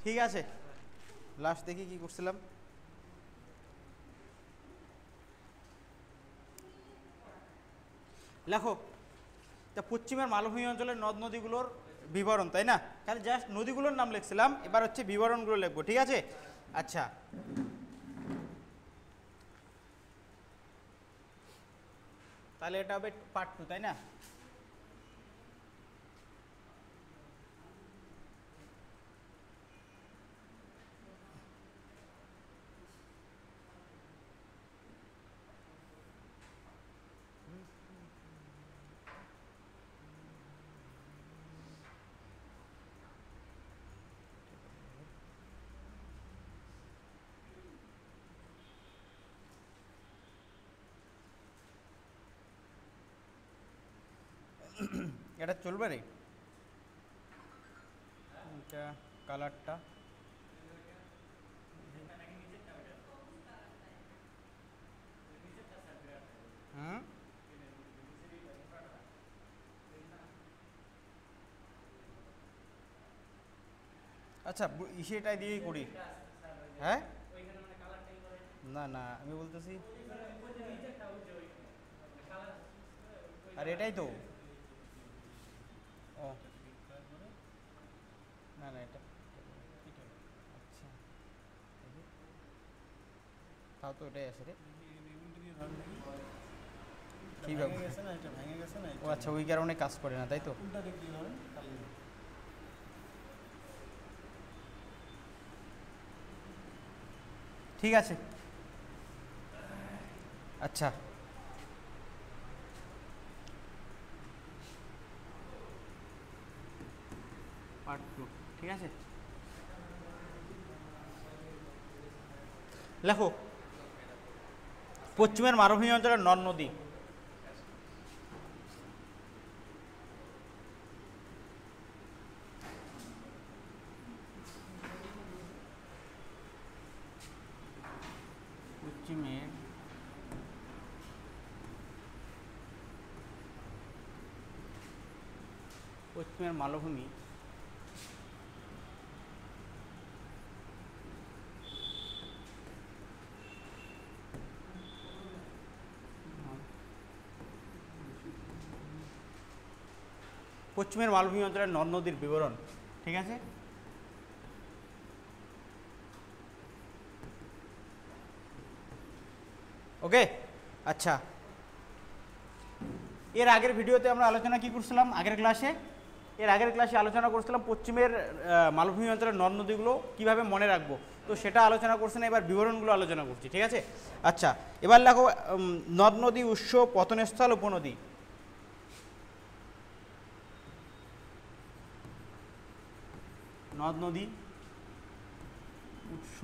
ঠিক আছে, লাস্ট দেখি কি করছিলাম। লেখো, তা পশ্চিমের মালভূমি অঞ্চলের নদ নদীগুলোর বিবরণ, তাই না? খালি জাস্ট নদীগুলোর নাম লিখছিলাম, এবার হচ্ছে বিবরণগুলো লিখবো, ঠিক আছে? আচ্ছা, তাহলে এটা হবে পার্ট 2, তাই না? এটা চলবে রে, এটা কালারটা হুম আচ্ছা, সেটাই দিয়েই করি। হ্যাঁ, না না, আমি বলতেছি আর এটাই তো। ও না না, এটা আচ্ছা, তাও তো এটাই আছে রে। কি ব্যাপার? ও আচ্ছা, ওই কারণে কাজ করে না, তাই তো। ঠিক আছে, আচ্ছা, পার্ট 2, ঠিক আছে। লেখো, পশ্চিমের মালভূমি অঞ্চলের নদ নদী। পশ্চিমের পশ্চিমের মালভূমি পশ্চিমের মালভূমি অঞ্চলের নদ নদীর বিবরণ, ঠিক আছে। ওকে, আচ্ছা, এর আগের ভিডিওতে আমরা আলোচনা কি করছিলাম? এর আগের ক্লাসে আলোচনা করছিলাম পশ্চিমের মালভূমি অঞ্চলের নদ নদীগুলো কীভাবে মনে রাখবো, তো সেটা আলোচনা করছি না, এবার বিবরণগুলো আলোচনা করছি, ঠিক আছে। আচ্ছা, এবার লেখো, নদ নদী, উৎস, পতনস্থল, উপনদী। নদ নদী, উৎস,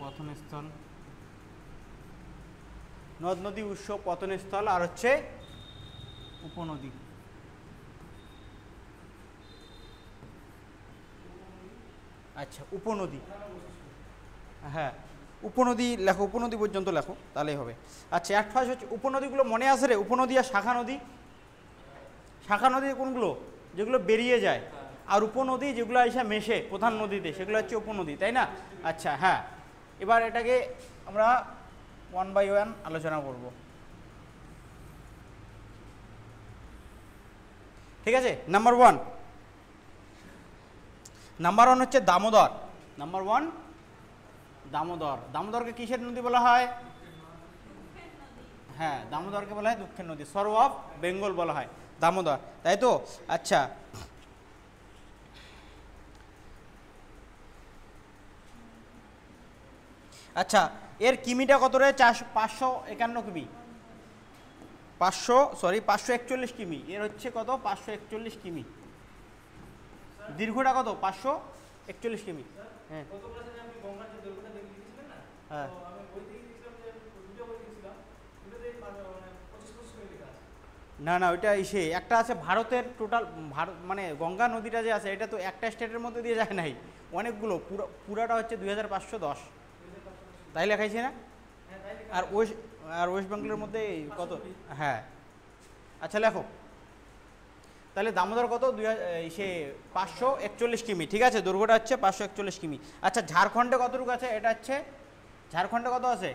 পতনস্থল, নদ নদী, উৎস, পতনস্থল, আর হচ্ছে উপনদী। আচ্ছা, উপনদী, হ্যাঁ, উপনদী লেখো, উপনদী পর্যন্ত লেখো, তাহলেই হবে। আচ্ছা, অ্যাট ফার্স্ট হচ্ছে উপনদীগুলো মনে আছে রে? উপনদী আর শাখা নদী। শাখা নদী কোনগুলো? যেগুলো বেরিয়ে যায়। আর উপনদী যেগুলো এসে মেশে প্রধান নদীতে, সেগুলো হচ্ছে উপনদী, তাই না? আচ্ছা, হ্যাঁ, এবার এটাকে আমরা 1 বাই 1 আলোচনা করব, ঠিক আছে। নাম্বার 1 হচ্ছে দামোদর। নাম্বার 1 দামোদর। দামোদরকে কিসের নদী বলা হয়? হ্যাঁ, দামোদরকে বলা হয় দক্ষিণ নদী, সরো অফ বেঙ্গল বলা হয় দামোদর, তাই তো। আচ্ছা, আচ্ছা, এর কিমিটা কত রে? 551 কিমি, 541 কিমি। এর হচ্ছে কত? 541 কিমি। দীর্ঘটা কত? 541 কিমি। হ্যাঁ, হ্যাঁ, না না, ওইটা ইসে একটা আছে ভারতের টোটাল, ভারত মানে গঙ্গা নদীটা যে আছে, এটা তো একটা স্টেটের মধ্যে দিয়ে যায় নাই, অনেকগুলো, পুরাটা হচ্ছে 2510, তাই লেখাইছে না? আর ওয়েস্ট বেঙ্গলের মধ্যে কত? হ্যাঁ, আচ্ছা, লেখো, তাহলে দামোদর কত সে 541 কিমি, ঠিক আছে, দৈর্ঘ্যটা হচ্ছে 541 কিমি। আচ্ছা ঝাড়খণ্ডে কতটুকু আছে, এটা হচ্ছে ঝাড়খণ্ডে কত আছে,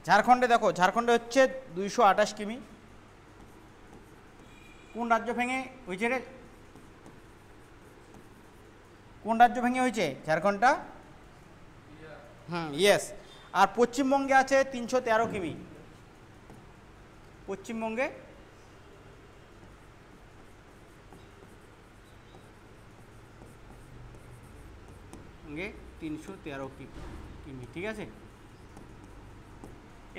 ঝাড়খণ্ডে দেখো, ঝাড়খণ্ডে হচ্ছে 228 কিমি। কোন রাজ্য ভেঙে হয়েছে রে, কোন রাজ্য ভেঙে হয়েছে ঝাড়খণ্ডটা? ইয়েস। আর পশ্চিমবঙ্গে আছে 313 কিমি, পশ্চিমবঙ্গে 313 কিমি, ঠিক আছে,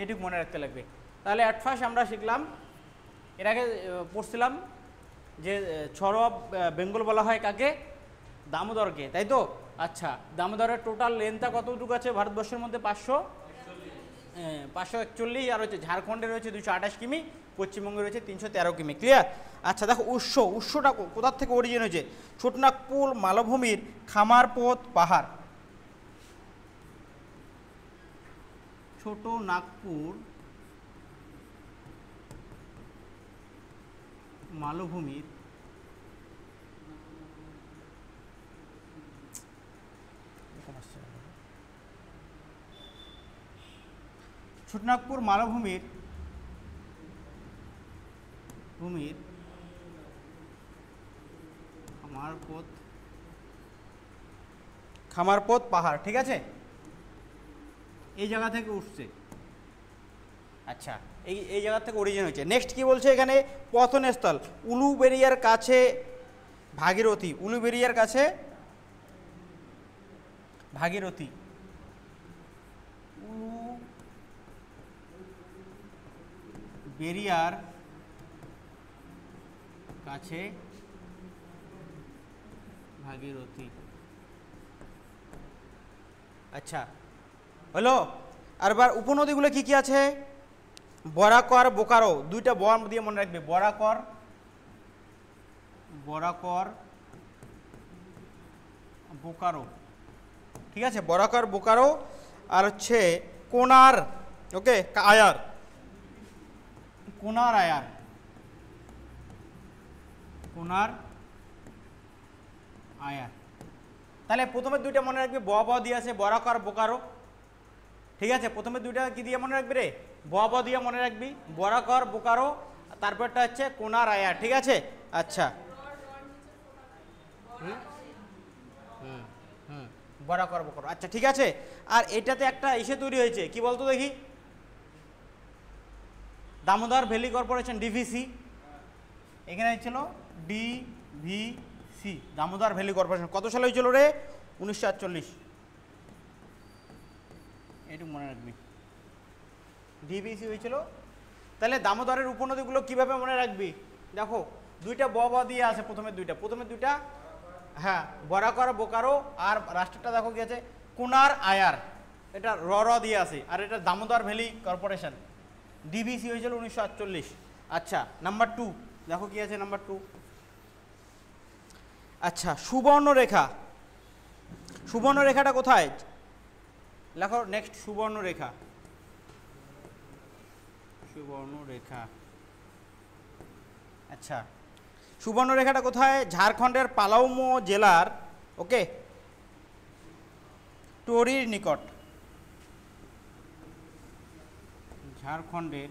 এটুকু মনে রাখতে লাগবে। তাহলে অ্যাট ফার্স্ট আমরা শিখলাম, এর আগে পড়ছিলাম যে ছড়োয়া বেঙ্গল বলা হয় কাকে, দামোদরকে, তাই তো। আচ্ছা দামোদরের টোটাল লেন্থটা কতটুকু আছে ভারতবর্ষের মধ্যে? 541, আর হচ্ছে ঝাড়খণ্ডে রয়েছে 228 কিমি, পশ্চিমবঙ্গে রয়েছে 313 কিমি। ক্লিয়ার? আচ্ছা দেখো উৎসটা কোথার থেকে অরিজিন হয়েছে? ছোটনাগপুর মালভূমির খামারপথ পাহাড়, ছোটনাগপুর মালভূমির ছোটনাগপুর মালভূমির খামারপথ পাহাড়, ঠিক আছে, এই জায়গা থেকে উঠছে। আচ্ছা এই জায়গা থেকে অরিজিন হয়েছে। নেক্সট কি বলছে এখানে? পতনস্থল উলুবেড়িয়ার কাছে ভাগীরথী, উলুবেড়িয়ার কাছে ভাগীরথী, উলুবেড়িয়ার কাছে ভাগীরথী। আচ্ছা হলো। আর এবার উপনদীগুলো কি কি আছে? বরাকর, বোকারো, দুইটা ব দিয়ে মনে রাখবে, বরাকর বোকারো, ঠিক আছে, বরাকর বোকারো। আর হচ্ছে কোনার, ওকে, আয়ার, কোনার আয়ার, কোনার আয়ার। তাহলে প্রথমে দুইটা মনে রাখবি, ব দিয়ে আছে, বরাকর বোকারো, ঠিক আছে, প্রথমে দুইটা কি দিয়ে মনে রাখবি রে? ব দিয়ে মনে রাখবি, বরাকর বোকারো, তারপরটা হচ্ছে কোনার আয়ার, ঠিক আছে। আচ্ছা বরাকর বোকারো, আচ্ছা ঠিক আছে। আর এটাতে একটা ইসে তৈরি হয়েছে, কি বলতো দেখি? দামোদর ভ্যালি কর্পোরেশন, ডিভিসি, এখানে ছিল ডিভিসি, দামোদর ভ্যালি কর্পোরেশন। কত সালে হয়েছিল রে? 1948, এটুকু মনে রাখবি, ডিভিসি হয়েছিল। তাহলে দামোদরের উপনদীগুলো কিভাবে মনে রাখবি? দেখো দুইটা ব দিয়ে আছে, প্রথমে দুইটা, হ্যাঁ, বরাকর বোকারো, আর রাষ্ট্রটা দেখো কি আছে? কোনার আয়ার, এটা র দিয়ে আছে, আর এটা দামোদর ভ্যালি কর্পোরেশন, ডিভিসি হয়েছিল 1948। আচ্ছা নাম্বার 2 দেখো কি আছে, নাম্বার 2। আচ্ছা সুবর্ণরেখা, সুবর্ণরেখাটা কোথায়? লেখো নেক্সট, সুবর্ণরেখা, আচ্ছা সুবর্ণরেখাটা কোথায়? ঝাড়খণ্ডের পালাউমো জেলার, ওকে, টোরির নিকট, ঝাড়খণ্ডের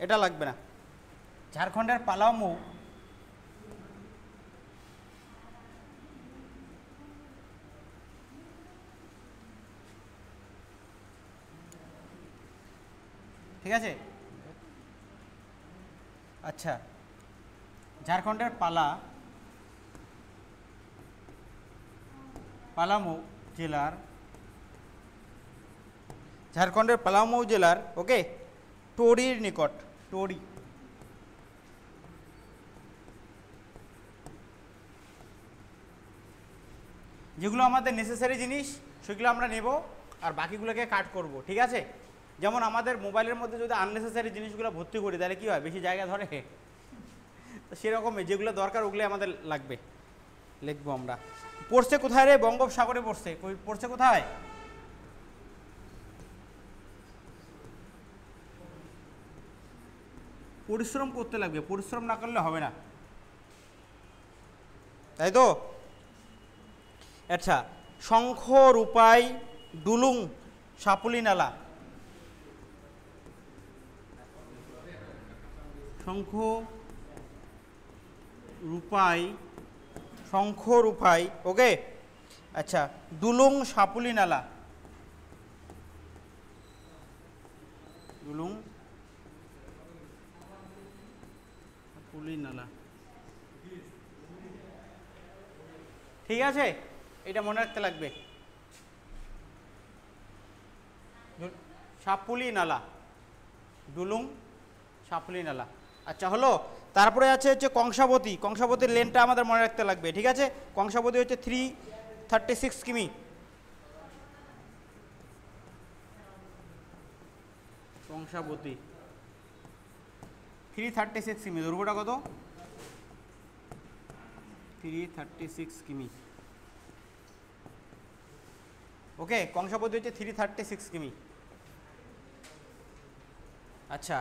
এটা লাগবে না, ঝাড়খণ্ডের পালাউমো, ঠিক আছে। আচ্ছা ঝাড়খণ্ডের পালামৌ জেলার, ওকে, টোরির নিকট, টোরি, যেগুলো আমাদের নেসেসারি জিনিস সেগুলো আমরা নেব, আর বাকিগুলোকে কাট করব, ঠিক আছে। যেমন আমাদের মোবাইলের মধ্যে যদি আননেসেসারি জিনিসগুলো ভর্তি করি তাহলে কি হয়? বেশি জায়গা ধরে, তো সেরকমই যেগুলো দরকার ওগুলো আমাদের লাগবে, লিখবো আমরা। পড়ছে কোথায় রে? বঙ্গোপসাগরে পড়ছে। পড়ছে কোথায়? পরিশ্রম করতে লাগবে, পরিশ্রম না করলে হবে না, তাই তো? আচ্ছা, শঙ্খ রূপাই ডুলুং সাপুলি নালা। শঙ্খ রূপাই, শঙ্খ রূপাই, ওকে। আচ্ছা, ডুলুং সাপুলি নালা, ডুলুং সাপুলি নালা, ঠিক আছে, এটা মনে রাখতে লাগবে, সাপুলি নালা, ডুলুং সাপুলি নালা। আচ্ছা হলো, তারপরে হচ্ছে কংসাবতী। কংসাবতীর লেনটা আমাদের মনে রাখতে লাগবে, ঠিক আছে। কংসাবতী হচ্ছে 336 কিমি। কংসাবতী 336 কিমি, দৈর্ঘ্যটা কত? 336 কিমি, ওকে। কংসাবতী হচ্ছে 336 কিমি। আচ্ছা,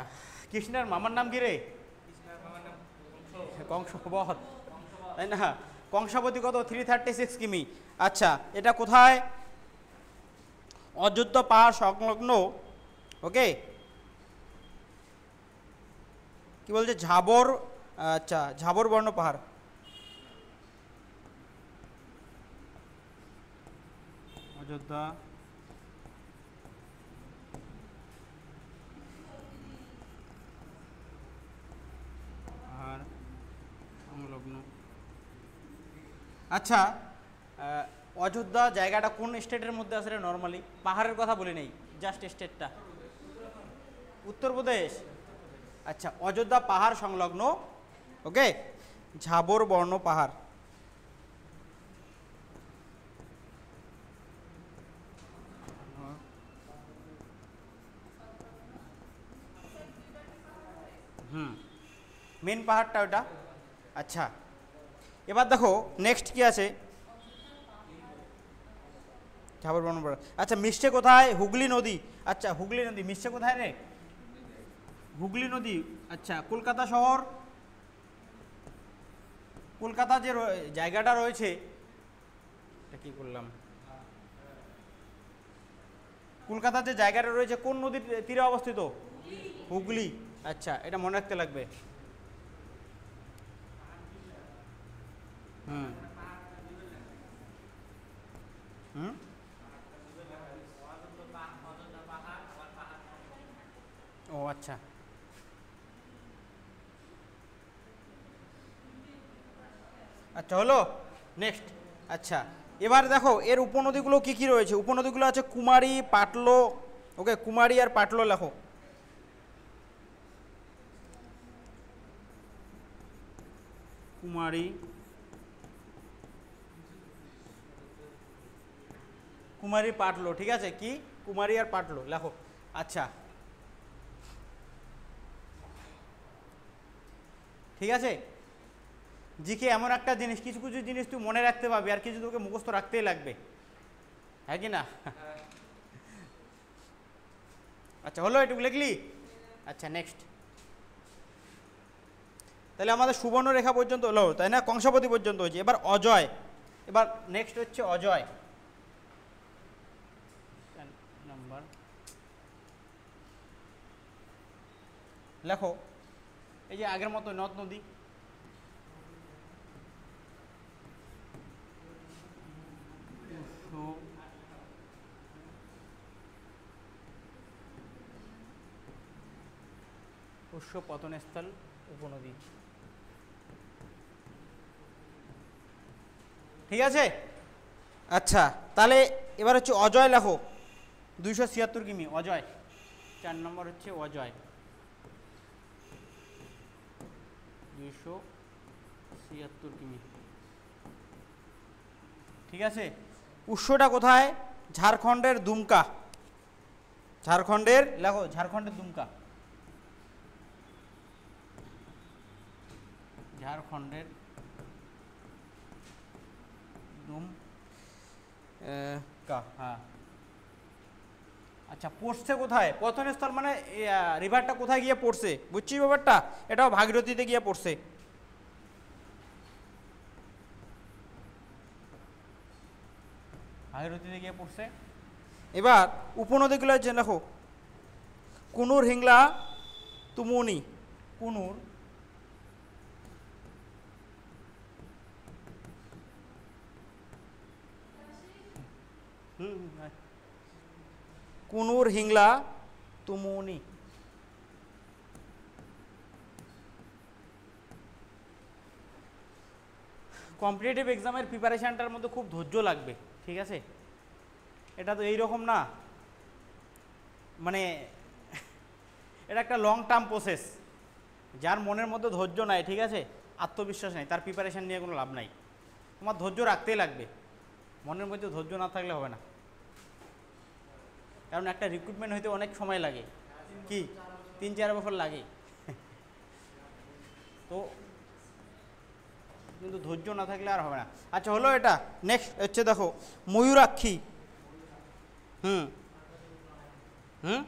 কৃষ্ণের মামার নাম কি রে? কংসবৎ, তাই না? কংসাবতী কত? 336 কিমি। আচ্ছা, এটা কোথায়? অযোধ্যা পাহাড় সংলগ্ন, ওকে। কি বলছে? ঝাবর, আচ্ছা, ঝাবর বর্ণ পাহাড়, অযোধ্যা পাহাড় সংলগ্ন। আচ্ছা, অযোধ্যা জায়গাটা কোন স্টেটের মধ্যে আছে রে? নর্মালি পাহাড়ের কথা বলি নেই, জাস্ট স্টেটটা। উত্তরপ্রদেশ। আচ্ছা, অযোধ্যা পাহাড় সংলগ্ন, ওকে, ঝাবর বর্ণ পাহাড়। মেন পাহাড়টা ওটা। আচ্ছা, এবার দেখো নেক্সট কি আছে? ঝাবর বর্ণ পাহাড়। আচ্ছা, মিশছে কোথায়? হুগলি নদী। আচ্ছা, হুগলি নদী মিশছে কোথায় রে? হুগলি নদী। আচ্ছা, কলকাতা শহর, কলকাতা যে জায়গাটা রয়েছে, এটা কি করলাম? কলকাতা যে জায়গাটা রয়েছে কোন নদীর তীরে অবস্থিত? হুগলি। আচ্ছা, এটা মনে রাখতে লাগবে। হুম হুম ও আচ্ছা, আচ্ছা হলো, নেক্সট। আচ্ছা, এবার দেখো এর উপনদীগুলো কি কি রয়েছে। উপনদীগুলো আছে কুমারী, পাটলো, ওকে। কুমারী আর পাটলো লেখো। কুমারী, কুমারী পাটলো, ঠিক আছে। কি? কুমারী আর পাটলো লেখো। আচ্ছা, ঠিক আছে। জিকে এমন একটা জিনিস, কিছু কিছু জিনিস তুই মনে রাখতে পারবি, আর কিছু তোকে মুখস্থ রাখতেই লাগবে, হ্যাঁ কি না? আচ্ছা হলো, এটুকু লিখলি? আচ্ছা, নেক্সট। তাহলে আমাদের সুবর্ণরেখা পর্যন্ত হলো, তাই না? কংসাবতী পর্যন্ত হয়েছে। এবার অজয়, এবার নেক্সট হচ্ছে অজয় নাম্বার, লেখো। এই যে আগের মতো নদ নদী, উৎস, পতনস্থল, উপনদী, ঠিক আছে। আচ্ছা, তাহলে এবার হচ্ছে অজয় লেখো। 276 কিমি অজয়, 4 নম্বর হচ্ছে অজয়, 276 কিমি, ঠিক আছে। উৎসটা কোথায়? ঝাড়খণ্ডের দুমকা, ঝাড়খণ্ডের লেখো, ঝাড়খণ্ডের দুমকা, ঝাড়খণ্ডের দুমকা, হ্যাঁ। আচ্ছা, পড়ছে কোথায়? পতনস্থল মানে রিভারটা কোথায় গিয়ে পড়ছে, বুঝছিস ব্যাপারটা? এটাও ভাগীরথীতে গিয়ে পড়ছে। ভাগীরথীতে গিয়ে পড়ছে। এবার উপনদীগুলো যে দেখো, কুনুর, হিংলা, তুমুনি। কুনুর, কুনুর, হিংলা, তুমুনি। কম্পিটিটিভ এক্সামের প্রিপারেশানটার মধ্যে খুব ধৈর্য লাগবে, ঠিক আছে? এটা তো এইরকম না, মানে এটা একটা লং টার্ম প্রসেস। যার মনের মধ্যে ধৈর্য নাই, ঠিক আছে, আত্মবিশ্বাস নাই, তার প্রিপারেশান নিয়ে কোনো লাভ নাই। তোমার ধৈর্য রাখতেই লাগবে, মনের মধ্যে ধৈর্য না থাকলে হবে না। কারণ একটা রিক্রুটমেন্ট হইতে অনেক সময় লাগে, কি 3-4 বছর লাগে। তো কিন্তু ধৈর্য না থাকলে আর হবে না। আচ্ছা, হলো এটা। নেক্সট হচ্ছে দেখো, ময়ূরাক্ষী। হুম হুম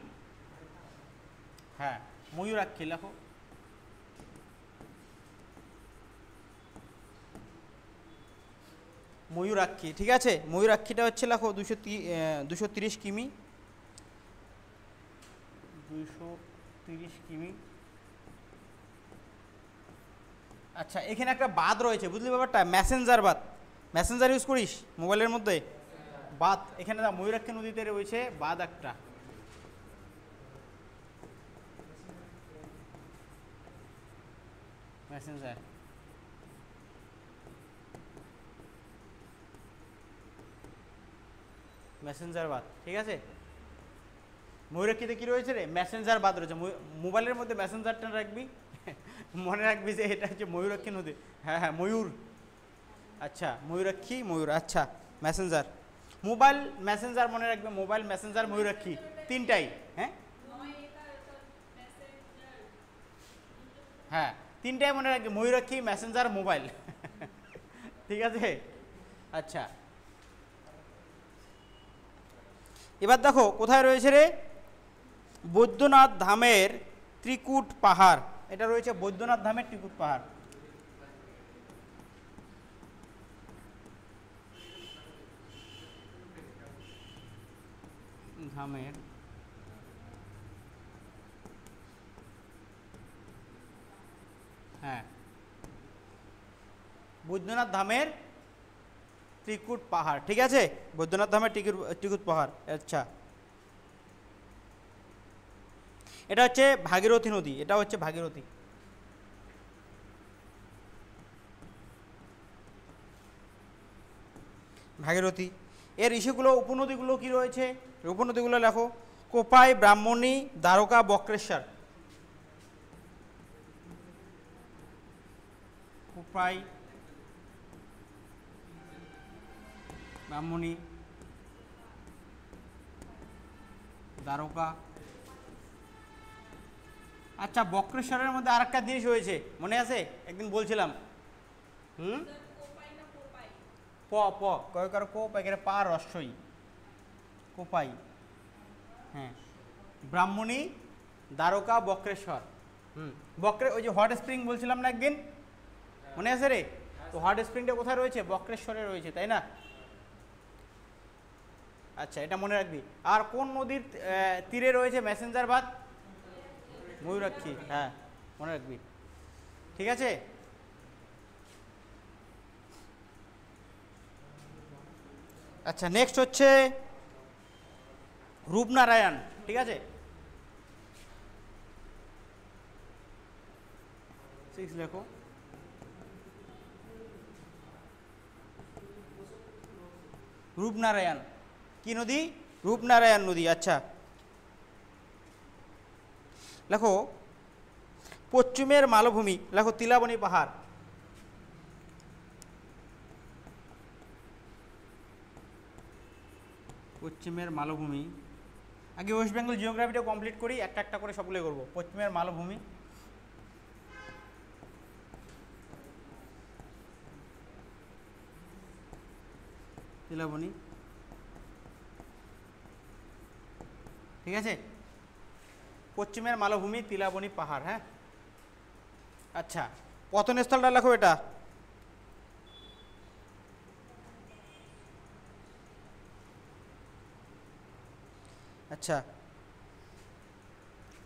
হ্যাঁ, ময়ূরাক্ষী লেখো। ময়ূরাক্ষী, ঠিক আছে। ময়ূরাক্ষীটা হচ্ছে লেখো 230 কিমি। 230 কিমি। আচ্ছা, এখানে একটা বাঁধ রয়েছে, বুঝলি ব্যাপারটা? মেসেঞ্জার বাঁধ। মেসেঞ্জার ইউজ করিস মোবাইলের মধ্যে? বাঁধ, এখানে ময়ূরাক্ষী নদীতে রয়েছে বাঁধ একটা। মেসেঞ্জার, মেসেঞ্জার বাঁধ, ঠিক আছে। ময়ূরাক্ষীতে কি রয়েছে রে? মেসেঞ্জার বাঁধ রয়েছে। মোবাইলের মধ্যে মেসেঞ্জারটা রাখবি, মনে রাখবি যে এটা হচ্ছে ময়ূরাক্ষী নদী। হ্যাঁ হ্যাঁ, ময়ূর। আচ্ছা, ময়ূরাক্ষী, ময়ূর। আচ্ছা, মেসেঞ্জার, মোবাইল মেসেঞ্জার মনে রাখবে। মোবাইল মেসেঞ্জার ময়ূরাক্ষী তিনটাই। হ্যাঁ হ্যাঁ, তিনটাই মনে রাখবে, ময়ূরাক্ষী, মেসেঞ্জার, মোবাইল। ঠিক আছে। আচ্ছা, এবার দেখো কোথায় রয়েছে রে? বৈদ্যনাথ ধামের ত্রিকুট পাহাড়। এটা রয়েছে বৈদ্যনাথ ধামের ত্রিকুট পাহাড়। ধামের হ্যাঁ, বৈদ্যনাথ ধামের ত্রিকুট পাহাড়, ঠিক আছে। বৈদ্যনাথ ধামের ত্রিকুট পাহাড়। আচ্ছা, এটা হচ্ছে ভাগীরথী নদী। এটা হচ্ছে ভাগীরথী। ভাগীরথী এর ইস্যুগুলো, উপনদীগুলো কি রয়েছে? উপনদীগুলো লেখো। কোপাই, ব্রাহ্মণী, দ্বারকা, বক্রেশ্বর। কোপাই, ব্রাহ্মণী, দ্বারকা। আচ্ছা, বক্রেশ্বরের মধ্যে আর একটা জিনিস হয়েছে, মনে আছে? একদিন বলছিলাম। প প কয় কারো কো পাইকারে পা রস্যই। কোপাই, হ্যাঁ। ব্রাহ্মণী, দ্বারকা, বক্রেশ্বর। ওই যে হট স্প্রিং বলছিলাম না একদিন, মনে আছে রে? তো হট স্প্রিংটা কোথায় রয়েছে? বক্রেশ্বরে রয়েছে, তাই না? আচ্ছা, এটা মনে রাখবি। আর কোন নদীর তীরে রয়েছে মেসেঞ্জার বাঁধ? ময়ূরাক্ষী, হ্যাঁ, মনে রাখবি, ঠিক আছে। আচ্ছা, নেক্সট হচ্ছে রূপনারায়ণ, ঠিক আছে। 6 লেখো। রূপনারায়ণ কি নদী? রূপনারায়ণ নদী। আচ্ছা, লেখো পশ্চিমের মালভূমি। লেখো তিলাবনী পাহাড়। পশ্চিমের মালভূমি। আগে ওয়েস্ট বেঙ্গল জিওগ্রাফিটা কমপ্লিট করি, একটা একটা করে সবগুলো করবো। পশ্চিমের মালভূমি, তিলাবনী। ঠিক আছে, পশ্চিমের মালভূমি, তিলাবনী পাহাড়। হ্যাঁ, আচ্ছা, পতনস্থলটা লেখো এটা। আচ্ছা,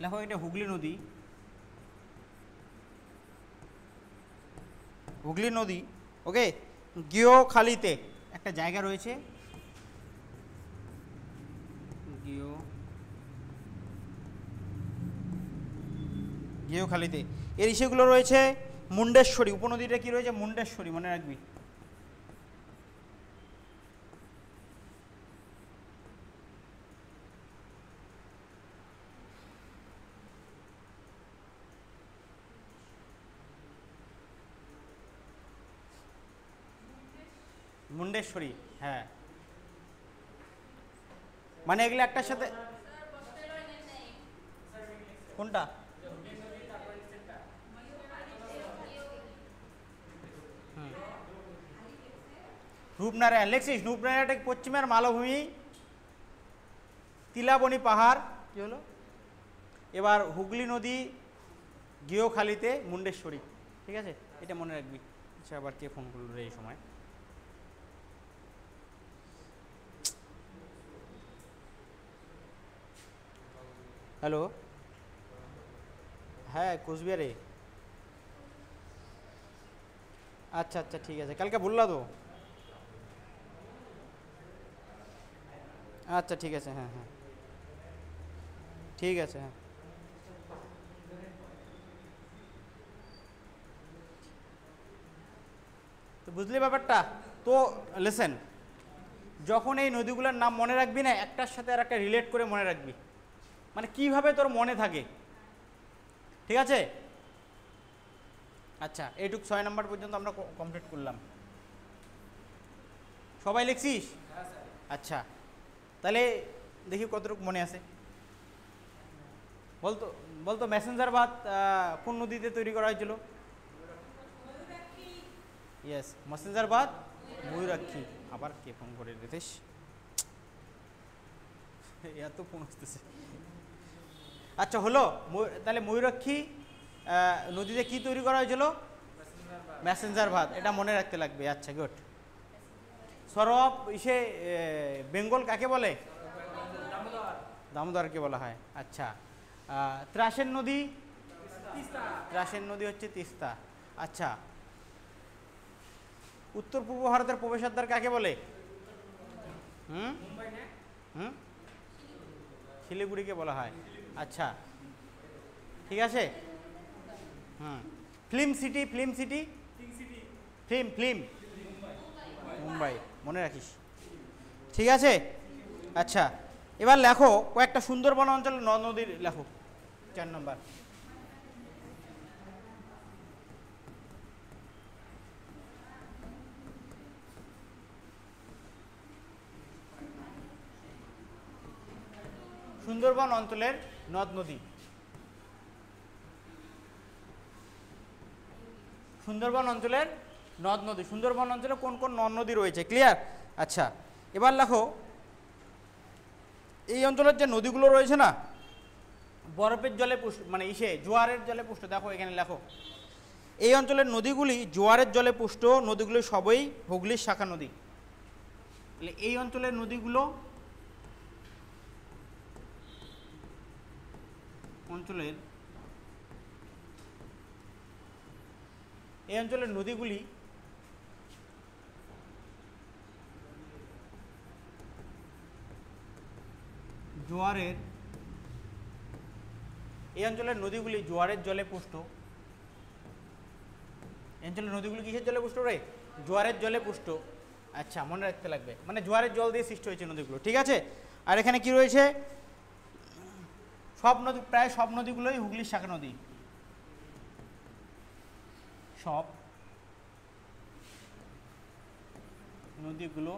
লেখো এটা হুগলি নদী। হুগলি নদী, ওকে। গিয়োখালিতে একটা জায়গা রয়েছে, গিয়োখালিতে। এর ইসেগুলো রয়েছে মুন্ডেশ্বরী, উপনদীটা কি রয়েছে? মুন্ডেশ্বরী, মনে রাখবি। মুন্ডেশ্বরী, হ্যাঁ, মানে এগুলো একটার সাথে কোনটা? রূপনারায়ণ লেখছিস? রূপনারায়ণটা পশ্চিমের মালভূমি, তিলাবনী পাহাড়, কি হলো? এবার হুগলি নদী, গিয়োখালিতে, মুন্ডেশ্বরী। ঠিক আছে, এটা মনে রাখবি। আচ্ছা, আবার কে ফোন করলো রে এই সময়? হ্যালো, হ্যাঁ, কোচবিহারে। আচ্ছা আচ্ছা, ঠিক আছে, কালকে বললা তো। আচ্ছা, ঠিক আছে, হ্যাঁ হ্যাঁ, ঠিক আছে, হ্যাঁ। তো বুঝলি ব্যাপারটা? তো লেসেন, যখন এই নদীগুলোর নাম মনে রাখবি না, একটার সাথে আর একটা রিলেট করে মনে রাখবি, মানে কিভাবে তোর মনে থাকে। ঠিক আছে, আচ্ছা, এইটুক 6 নম্বর পর্যন্ত আমরা কমপ্লিট করলাম। সবাই লিখছিস? আচ্ছা, তাহলে দেখি কতটুকু মনে আছে। বলতো বলতো মেসেঞ্জার বাদ কোন নদীতে তৈরি করা হয়েছিল? ইয়েস, মেসেঞ্জার বাদ ময়ূরাক্ষী। আবার কে ফোন করে রিতেশ? এত ফোন আসতেছে। আচ্ছা, হলো। তাহলে ময়ূরাক্ষী নদীতে কি তৈরি করা হয়েছিল? মেসেঞ্জার বাদ, এটা মনে রাখতে লাগবে। আচ্ছা, গুড। সরব ইসে বেঙ্গল কাকে বলে? দামোদরকে বলা হয়। আচ্ছা, ত্রাসের নদী? ত্রাসের নদী হচ্ছে তিস্তা। আচ্ছা, উত্তর পূর্ব ভারতের প্রবেশদ্বার কাকে বলে? হুম হুম শিলিগুড়িকে বলা হয়। আচ্ছা, ঠিক আছে। Film city? Film city, film Mumbai, মনে রাখিস। ঠিক আছে, আচ্ছা, এবার লেখো কয়েকটা সুন্দরবন অঞ্চলের নদ নদীর লেখো। 4 নম্বর। সুন্দরবন অঞ্চলের নদ নদী। সুন্দরবন অঞ্চলের নদ নদী। সুন্দরবন অঞ্চলে কোন কোন নদ নদী রয়েছে? ক্লিয়ার? আচ্ছা, এবার লেখো এই অঞ্চলের যে নদীগুলো রয়েছে না, বরফের জলে পুষ্ট, মানে জোয়ারের জলে পুষ্ট। দেখো এখানে লেখো, এই অঞ্চলের নদীগুলি জোয়ারের জলে পুষ্ট, নদীগুলি সবই হুগলির শাখা নদী। তাহলে এই অঞ্চলের নদীগুলো, এই অঞ্চলের নদীগুলি জোয়ারের, এই অঞ্চলের নদীগুলি জোয়ারের জলে পুষ্ট। এই অঞ্চলের নদীগুলি কিসের জলে পুষ্ট রে? জোয়ারের জলে পুষ্ট। আচ্ছা, মনে রাখতে লাগবে, মানে জোয়ারের জল দিয়ে সৃষ্টি হয়েছে নদীগুলো। ঠিক আছে, আর এখানে কি রয়েছে? সব নদী, প্রায় সব নদীগুলোই হুগলির শাখা নদী। সব নদীগুলো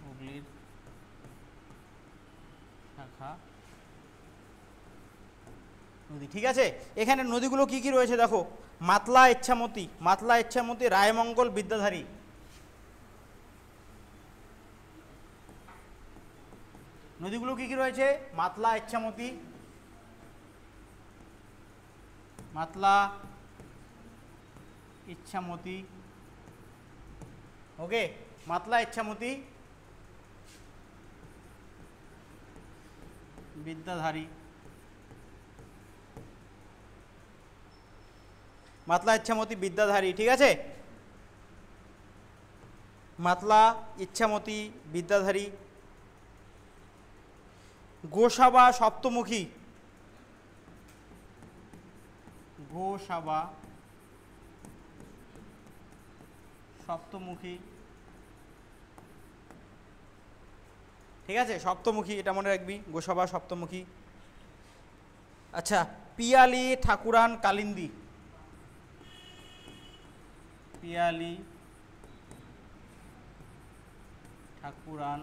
হুগলির শাখা নদী। ঠিক আছে, এখানে নদীগুলো কি কি রয়েছে দেখো। মাতলা, ইচ্ছামতি, রায়মঙ্গল, বিদ্যাধারী। নদীগুলো কি কি রয়েছে? মাতলা, ইচ্ছামতি, মাতলা, ইচ্ছামতি, ওকে, মাতলা, ইচ্ছামতি, বিদ্যাধারী, মাতলা, ইচ্ছামতি, বিদ্যাধারী, ঠিক আছে? মাতলা, ইচ্ছামতি, বিদ্যাধারী। গোসাবা সপ্তমুখী, গোসাবা সপ্তমুখী, ঠিক আছে? সপ্তমুখী, এটা মনে রাখবি, গোসাবা সপ্তমুখী। আচ্ছা, পিয়ালি, ঠাকুরান, কালিন্দী, পিয়ালি, ঠাকুরান,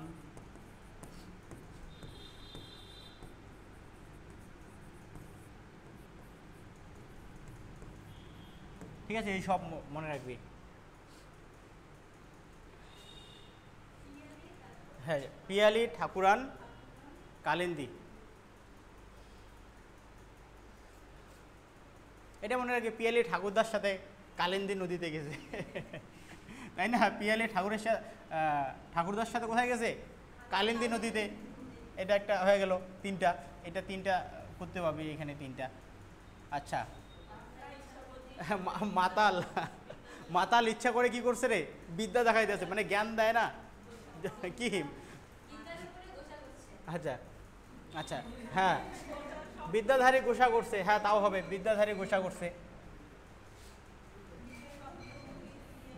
ঠিক আছে? এই সব মনে রাখবি। হ্যাঁ, পিয়ালি, ঠাকুরান, কালিন্দী, এটা মনে রাখবি। পিয়ালি ঠাকুরদার সাথে কালিন্দী নদীতে গেছে, তাই না? পিয়ালি ঠাকুরের সাথে ঠাকুরদার সাথে কোথায় গেছে? কালিন্দী নদীতে। এটা একটা হয়ে গেল, তিনটা। এটা তিনটা করতে পারবি এখানে, তিনটা। আচ্ছা, মাতাল, মাতাল ইচ্ছা করে কি করছে রে? বিদ্যা দেখাই দিয়েছে, মানে জ্ঞান দেয় না কি? আচ্ছা আচ্ছা, হ্যাঁ, বিদ্যাধারী গোসা করছে, হ্যাঁ তাও হবে, বিদ্যাধারী গোসা করছে।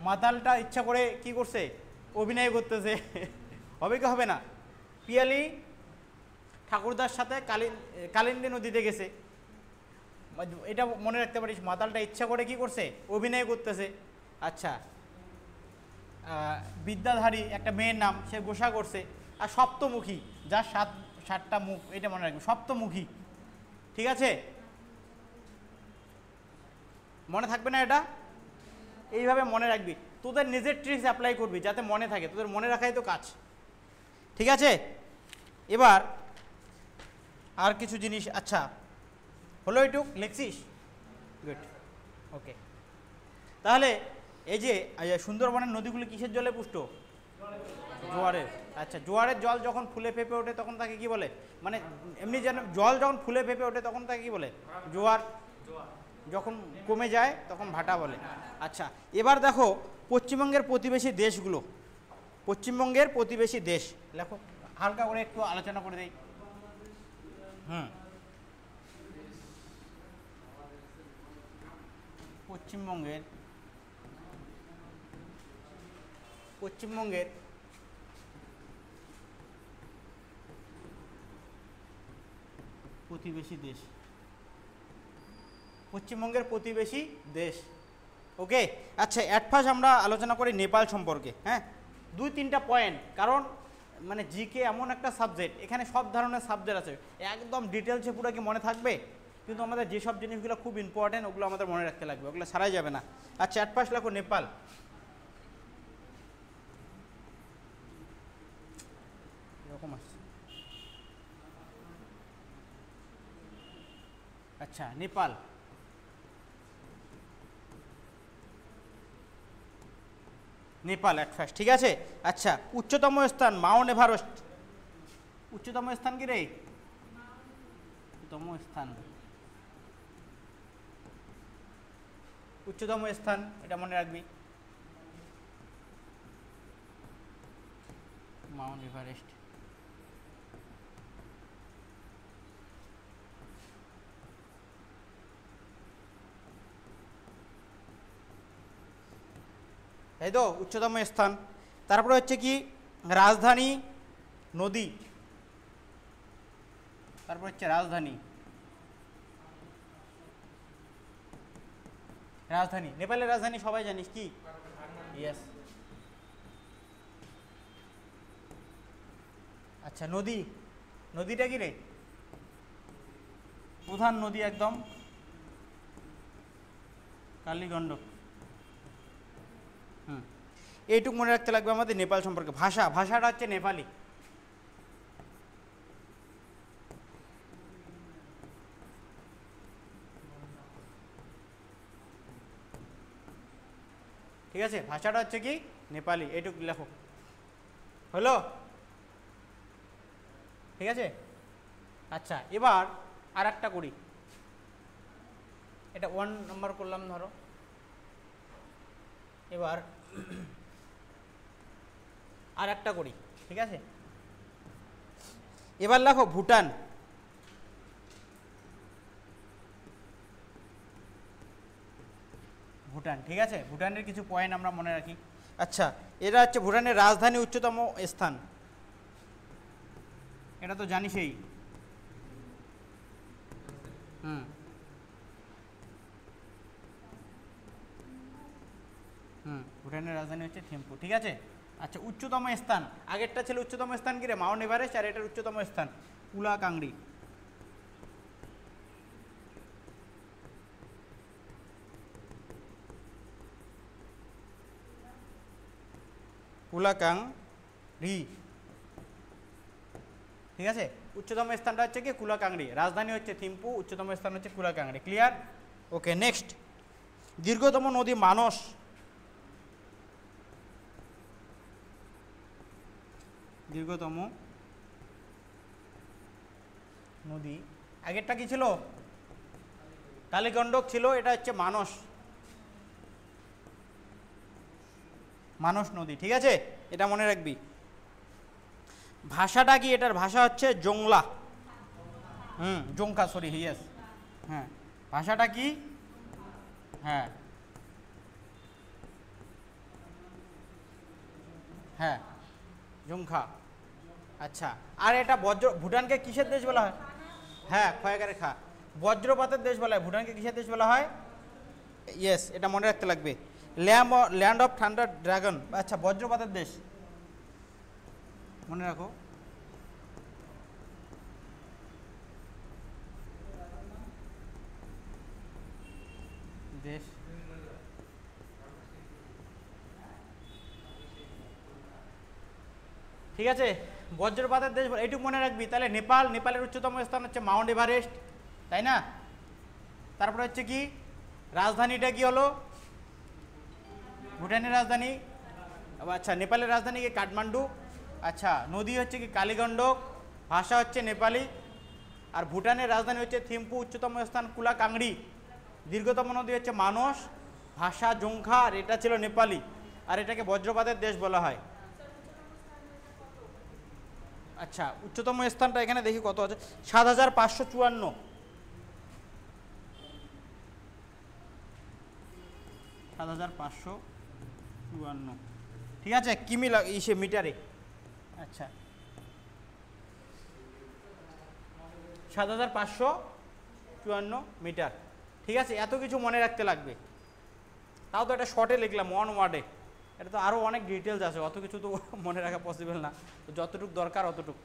মাতালটা ইচ্ছা করে কি করছে? অভিনয় করতেছে, হবে কি হবে না? পিয়ালি ঠাকুরদার সাথে কালিন্দী নদীতে গেছে, এটা মনে রাখতে পারিস। মাতালটা ইচ্ছা করে কি করছে? অভিনয় করতেছে। আচ্ছা, বিদ্যাধারী একটা মেয়ের নাম, সে গোসা করছে। আর সপ্তমুখী, যার সাতটা মুখ, এটা মনে রাখবে, সপ্তমুখী, ঠিক আছে? মনে থাকবে না এটা? এইভাবে মনে রাখবি, তোদের নিজের ট্রিক্স অ্যাপ্লাই করবি যাতে মনে থাকে, তোদের মনে রাখাই তো কাজ, ঠিক আছে? এবার আর কিছু জিনিস, আচ্ছা হলো, এইটুক লিখছিস? গুড, ওকে। তাহলে এই যে সুন্দরবনের নদীগুলো কিসের জলে পুষ্ট? জোয়ারের। আচ্ছা, জোয়ারের জল যখন ফুলে ফেঁপে ওঠে তখন তাকে কি বলে? মানে এমনি যেন জল যখন ফুলে ফেঁপে ওঠে তখন তাকে কি বলে? জোয়ার। যখন কমে যায় তখন ভাটা বলে। আচ্ছা, এবার দেখো পশ্চিমবঙ্গের প্রতিবেশী দেশগুলো, পশ্চিমবঙ্গের প্রতিবেশী দেশ লেখো, হালকা করে একটু আলোচনা করে দেই। পশ্চিমবঙ্গের প্রতিবেশী দেশ, পশ্চিমবঙ্গের প্রতিবেশী দেশ, ওকে। আচ্ছা, অ্যাট ফার্স্ট আমরা আলোচনা করি নেপাল সম্পর্কে, হ্যাঁ, 2-3টা পয়েন্ট, কারণ মানে জিকে এমন একটা সাবজেক্ট, এখানে সব ধরনের সাবজেক্ট আছে, একদম ডিটেলসে পুরো কি মনে থাকবে? কিন্তু আমাদের যেসব জিনিসগুলো খুব ইম্পর্টেন্ট ওগুলো আমাদের মনে রাখতে লাগবে, ওগুলো সারাই যাবে না। আচ্ছা, অ্যাট ফার্স্ট লেখো নেপাল। এরকম আসছে, আচ্ছা, নেপাল। নেপাল অ্যাট ফার্স্ট, ঠিক আছে। আচ্ছা, উচ্চতম স্থান মাউন্ট এভারেস্ট, উচ্চতম স্থান কি রে? উচ্চতম স্থান, উচ্চতম স্থান, এটা মনে রাখবি, মাউন্ট এভারেস্ট। তাই তো, উচ্চতম স্থান। তারপরে হচ্ছে কি? রাজধানী, নদী, তারপর হচ্ছে রাজধানী, রাজধানী, নেপালের রাজধানী সবাই জানিস কি? ইয়েস। আচ্ছা, নদী, নদীটা কি রে? প্রধান নদী একদম কালীগণ্ডক। এইটুকু মনে রাখতে লাগবে আমাদের নেপাল সম্পর্কে। ভাষা, ভাষাটা হচ্ছে নেপালি, ঠিক আছে, ভাষাটা হচ্ছে কি নেপালি, এইটুকু লেখো, হলো? ঠিক আছে। আচ্ছা, এবার আর একটা করি, এটা 1 নম্বর করলাম ধরো। এবার আর একটা করি, ঠিক আছে। এবার লেখো ভুটান। ভুটান, ঠিক আছে, ভুটানের কিছু পয়েন্ট আমরা মনে রাখি। আচ্ছা, এটা হচ্ছে ভুটানের রাজধানী, উচ্চতম স্থান, এটা তো জানিসই। হুম ভুটানের রাজধানী হচ্ছে থিম্পু, ঠিক আছে। আচ্ছা, উচ্চতম স্থান, আগেরটা ছিল উচ্চতম স্থান কি রে, মাউন্ট এভারেস্ট, আর এটার উচ্চতম স্থান কুলাকাংড়ি। কুলাকাংড়ি, ঠিক আছে। উচ্চতম স্থানটা হচ্ছে কি কুলাকাংড়ি, রাজধানী হচ্ছে থিম্পু, উচ্চতম স্থান হচ্ছে কুলাকাংড়ি। ক্লিয়ার? ওকে, নেক্সট, দীর্ঘতম নদী মানস। দীর্ঘতম নদী, আগেরটা কি ছিল, কালীগণ্ডক ছিল, এটা হচ্ছে মানস, মানস নদী, ঠিক আছে, এটা মনে রাখবি। ভাষাটা কি, এটার ভাষা হচ্ছে জংলা, জংকা, সরি, ইয়েস, হ্যাঁ, ভাষাটা কি, হ্যাঁ হ্যাঁ জংখা। আচ্ছা, আর এটা ভুটানকে কিসের দেশ বলা হয়? হ্যাঁ, ক্ষয়কারে খা, বজ্রপাতের দেশ বলা হয়। ভুটানকে কিসের দেশ বলা হয়? ইয়েস, এটা মনে রাখতে লাগবে, ল্যান্ড অফ থান্ডার ড্রাগন। আচ্ছা, বজ্রপাতের দেশ মনে রাখো। দেশ, ঠিক আছে, বজ্রপাতের দেশ এইটুকু মনে রাখবি। তাহলে নেপাল, নেপালের উচ্চতম স্থান হচ্ছে মাউন্ট এভারেস্ট, তাই না? তারপরে হচ্ছে কি, রাজধানীটা কি হলো, ভুটানের রাজধানী, আচ্ছা, নেপালের রাজধানী কি কাঠমান্ডু। আচ্ছা, নদী হচ্ছে কি কালীগণ্ডক, ভাষা হচ্ছে নেপালি, আর ভুটানের রাজধানী হচ্ছে থিম্পু, উচ্চতম স্থান কুলাকাংড়ি, দীর্ঘতম নদী হচ্ছে মানস, ভাষা জংখা, আর এটা ছিল নেপালি, আর এটাকে বজ্রপাতের দেশ বলা হয়। আচ্ছা, উচ্চতম স্থানটা এখানে দেখি কত আছে, ৭,৫৫৪, ৭,৫৫৪, ঠিক আছে, কিমি ইসে মিটারে। আচ্ছা, ৭,৫৫৪ মিটার, ঠিক আছে। এত কিছু মনে রাখতে লাগবে, তাও তো এটা শর্টে লিখলাম, 1 ওয়ার্ডে, এটা তো আরও অনেক ডিটেলস আছে, অত কিছু তো মনে রাখা পসিবল না, তো যতটুকু দরকার অতটুকু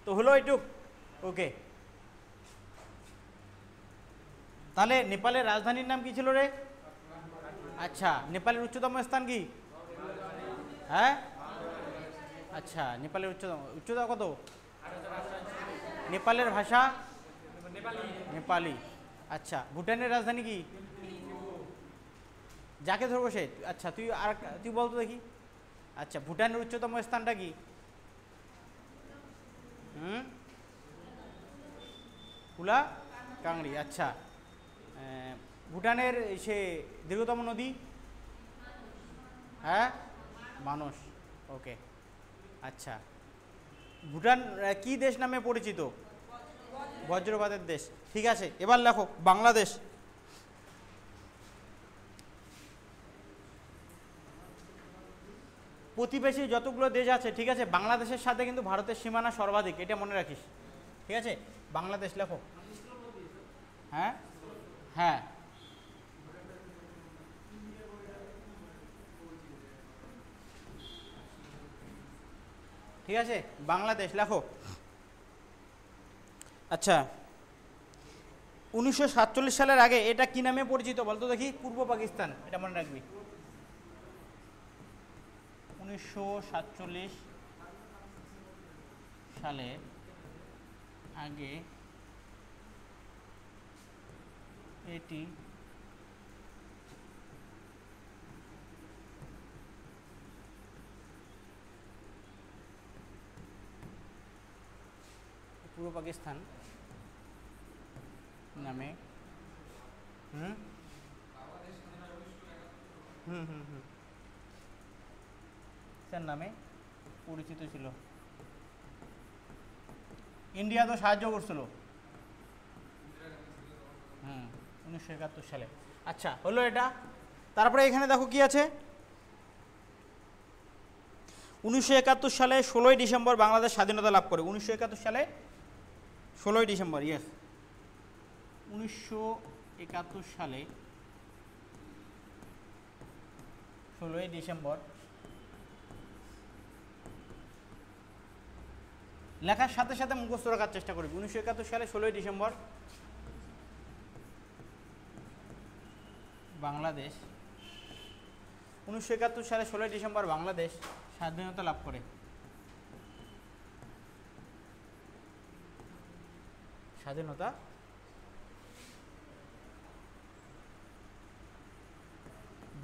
তো হলো, এইটুক। ওকে, তাহলে নেপালের রাজধানীর নাম কি ছিল রে? আচ্ছা, নেপালের উচ্চতম স্থান কি? হ্যাঁ, আচ্ছা, নেপালের উচ্চতা কত? নেপালের ভাষা নেপালি। আচ্ছা, ভুটানের রাজধানী কি? যাকে ধরবো সে। আচ্ছা, তুই বলতো দেখি। আচ্ছা, ভুটানের উচ্চতম স্থানটা কি? কুলাকাংড়ি। আচ্ছা, ভুটানের সে দীর্ঘতম নদী? হ্যাঁ, মানস। ওকে, আচ্ছা, ভুটান কি দেশ নামে পরিচিত? বজ্রপাতের দেশ, ঠিক আছে। এবার লেখো বাংলাদেশ। প্রতিবেশী যতগুলো দেশ আছে, ঠিক আছে, বাংলাদেশের সাথে কিন্তু ভারতের সীমানা সর্বাধিক, এটা মনে রাখিস, ঠিক আছে। বাংলাদেশ লেখো। হ্যাঁ হ্যাঁ ঠিক আছে, বাংলাদেশ লেখো। আচ্ছা, 1947 সালের আগে এটা কি নামে পরিচিত বলতো দেখি? পূর্ব পাকিস্তান, এটা মনে রাখবি। 1947 সালে আগে এটি পাকিস্তান নামে হুম হুম হুম হুম তার নামে পরিচিত ছিল। ইন্ডিয়া তো সাহায্য করছিল 1971 সালে। আচ্ছা হলো এটা। তারপরে এখানে দেখো কি আছে, 1971 সালে 16ই ডিসেম্বর বাংলাদেশ স্বাধীনতা লাভ করে। 1971 সালে 16ই ডিসেম্বর, ইয়েস 1971 সালে 16ই ডিসেম্বর। লেখার সাথে সাথে মুখস্থ রাখার চেষ্টা করবি। 1971 সালে 16ই ডিসেম্বর বাংলাদেশ, 1971 সালে 16ই ডিসেম্বর বাংলাদেশ স্বাধীনতা লাভ করে। স্বাধীনতা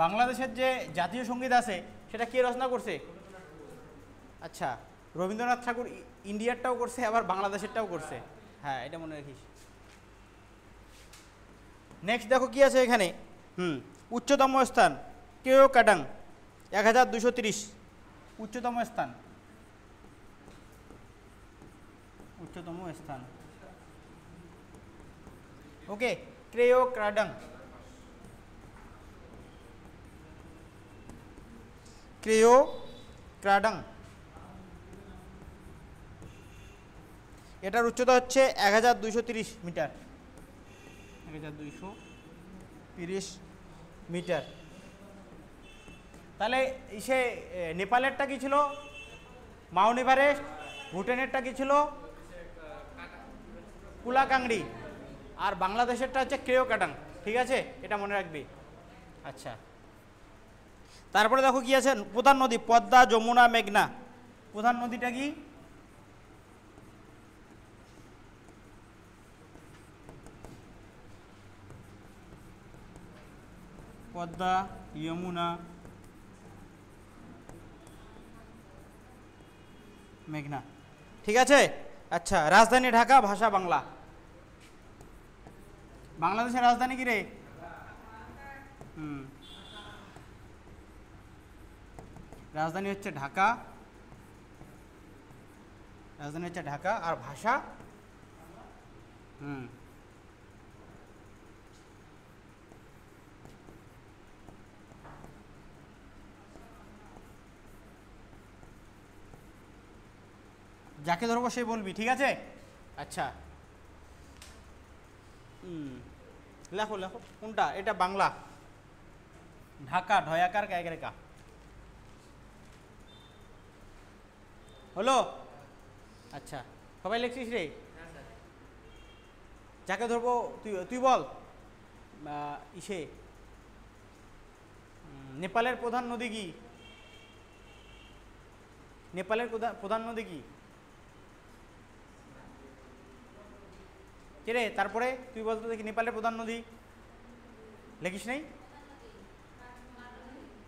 বাংলাদেশের যে জাতীয় সঙ্গীত আছে সেটা কে রচনা করছে? আচ্ছা, রবীন্দ্রনাথ ঠাকুর ইন্ডিয়ারটাও করছে আবার বাংলাদেশেরটাও করছে। হ্যাঁ, এটা মনে রাখিস। নেক্সট দেখো কি আছে এখানে, উচ্চতম স্থান কেও কাডাং 1230, উচ্চতম স্থান, উচ্চতম স্থান ওকে, ক্রেও ক্রাডাং, ক্রেও ক্রাডাং, এটার উচ্চতা হচ্ছে 1230 মিটার, 1230 মিটার। তাহলে সে নেপালেরটা কি ছিল? Mount Everest. ভুটানেরটা কি ছিল? কুলাকাংড়ি। আর বাংলাদেশেরটা হচ্ছে ক্রেও কাটাং। ঠিক আছে, এটা মনে রাখবি। আচ্ছা, তারপরে দেখো কি আছে, প্রধান নদী পদ্মা, যমুনা, মেঘনা। প্রধান নদীটা কি? পদ্মা, যমুনা, মেঘনা। ঠিক আছে। আচ্ছা, রাজধানী ঢাকা, ভাষা বাংলা। বাংলাদেশের রাজধানী কি রে? রাজধানী হচ্ছে ঢাকা, রাজধানী হচ্ছে ঢাকা। আর ভাষা যাকে ধরবো সে বলবি। ঠিক আছে। আচ্ছা, লেখো লেখো কোনটা? এটা বাংলা। ঢাকা, ঢয়াকার গায়কেরেকা। হলো? আচ্ছা, সবাই লিখছিস রে? যাকে ধরবো তুই তুই বল। ইসে নেপালের প্রধান নদী কি? নেপালের প্রধান নদী কি? কে রে? তারপরে তুই বলতো দেখি, নেপালের প্রধান নদী লিখিস নাই?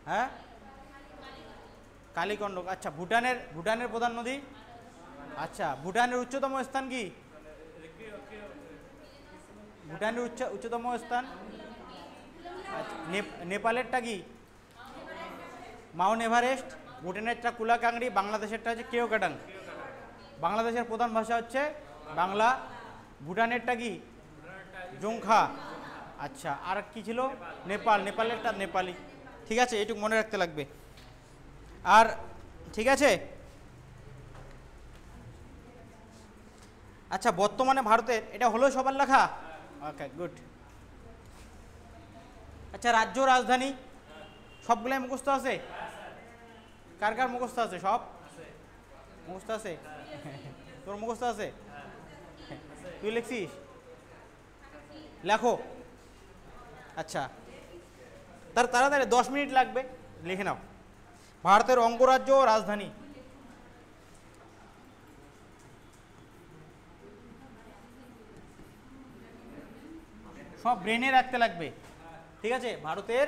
হ্যাঁ, কালীকন্ডক। আচ্ছা, ভুটানের প্রধান নদী? আচ্ছা, ভুটানের উচ্চতম স্থান কি? ভুটানের উচ্চতম স্থান? আচ্ছা, নেপালেরটা কি? Mount Everest. ভুটানেরটা কুলাকাংড়ি। বাংলাদেশেরটা হচ্ছে কেও কাটাং। বাংলাদেশের প্রধান ভাষা হচ্ছে বাংলা। ভুটানেরটা কি? জোংখা। আচ্ছা, আর কি ছিল? নেপাল। নেপালেরটা নেপালি। ঠিক আছে, এটুকু মনে রাখতে লাগবে। আর ঠিক আছে। আচ্ছা, বর্তমানে ভারতের, এটা হলো সবার লেখা? ওকে, গুড। আচ্ছা, রাজ্য রাজধানী সবগুলাই মুখস্থ আছে? কার কার মুখস্থ আছে? সব মুখস্থ আছে? তোর মুখস্থ আছে? তুই লিখছিস? লেখো। আচ্ছা, তাড়াতাড়ি 10 মিনিট লাগবে, লিখে নাও। ভারতের অঙ্গরাজ্য ও রাজধানী। সব ব্রেনে রাখতে লাগবে। ঠিক আছে, ভারতের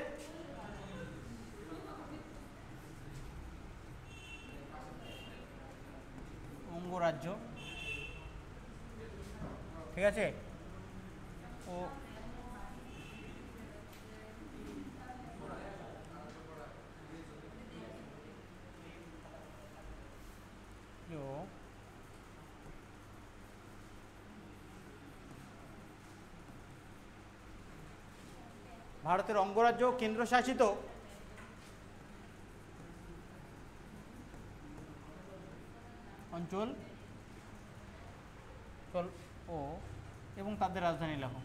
অঙ্গরাজ্য ঠিক আছে। ও ভারতের অঙ্গরাজ্য কেন্দ্রশাসিত অঞ্চল ও এবং তাদের রাজধানী লেখো।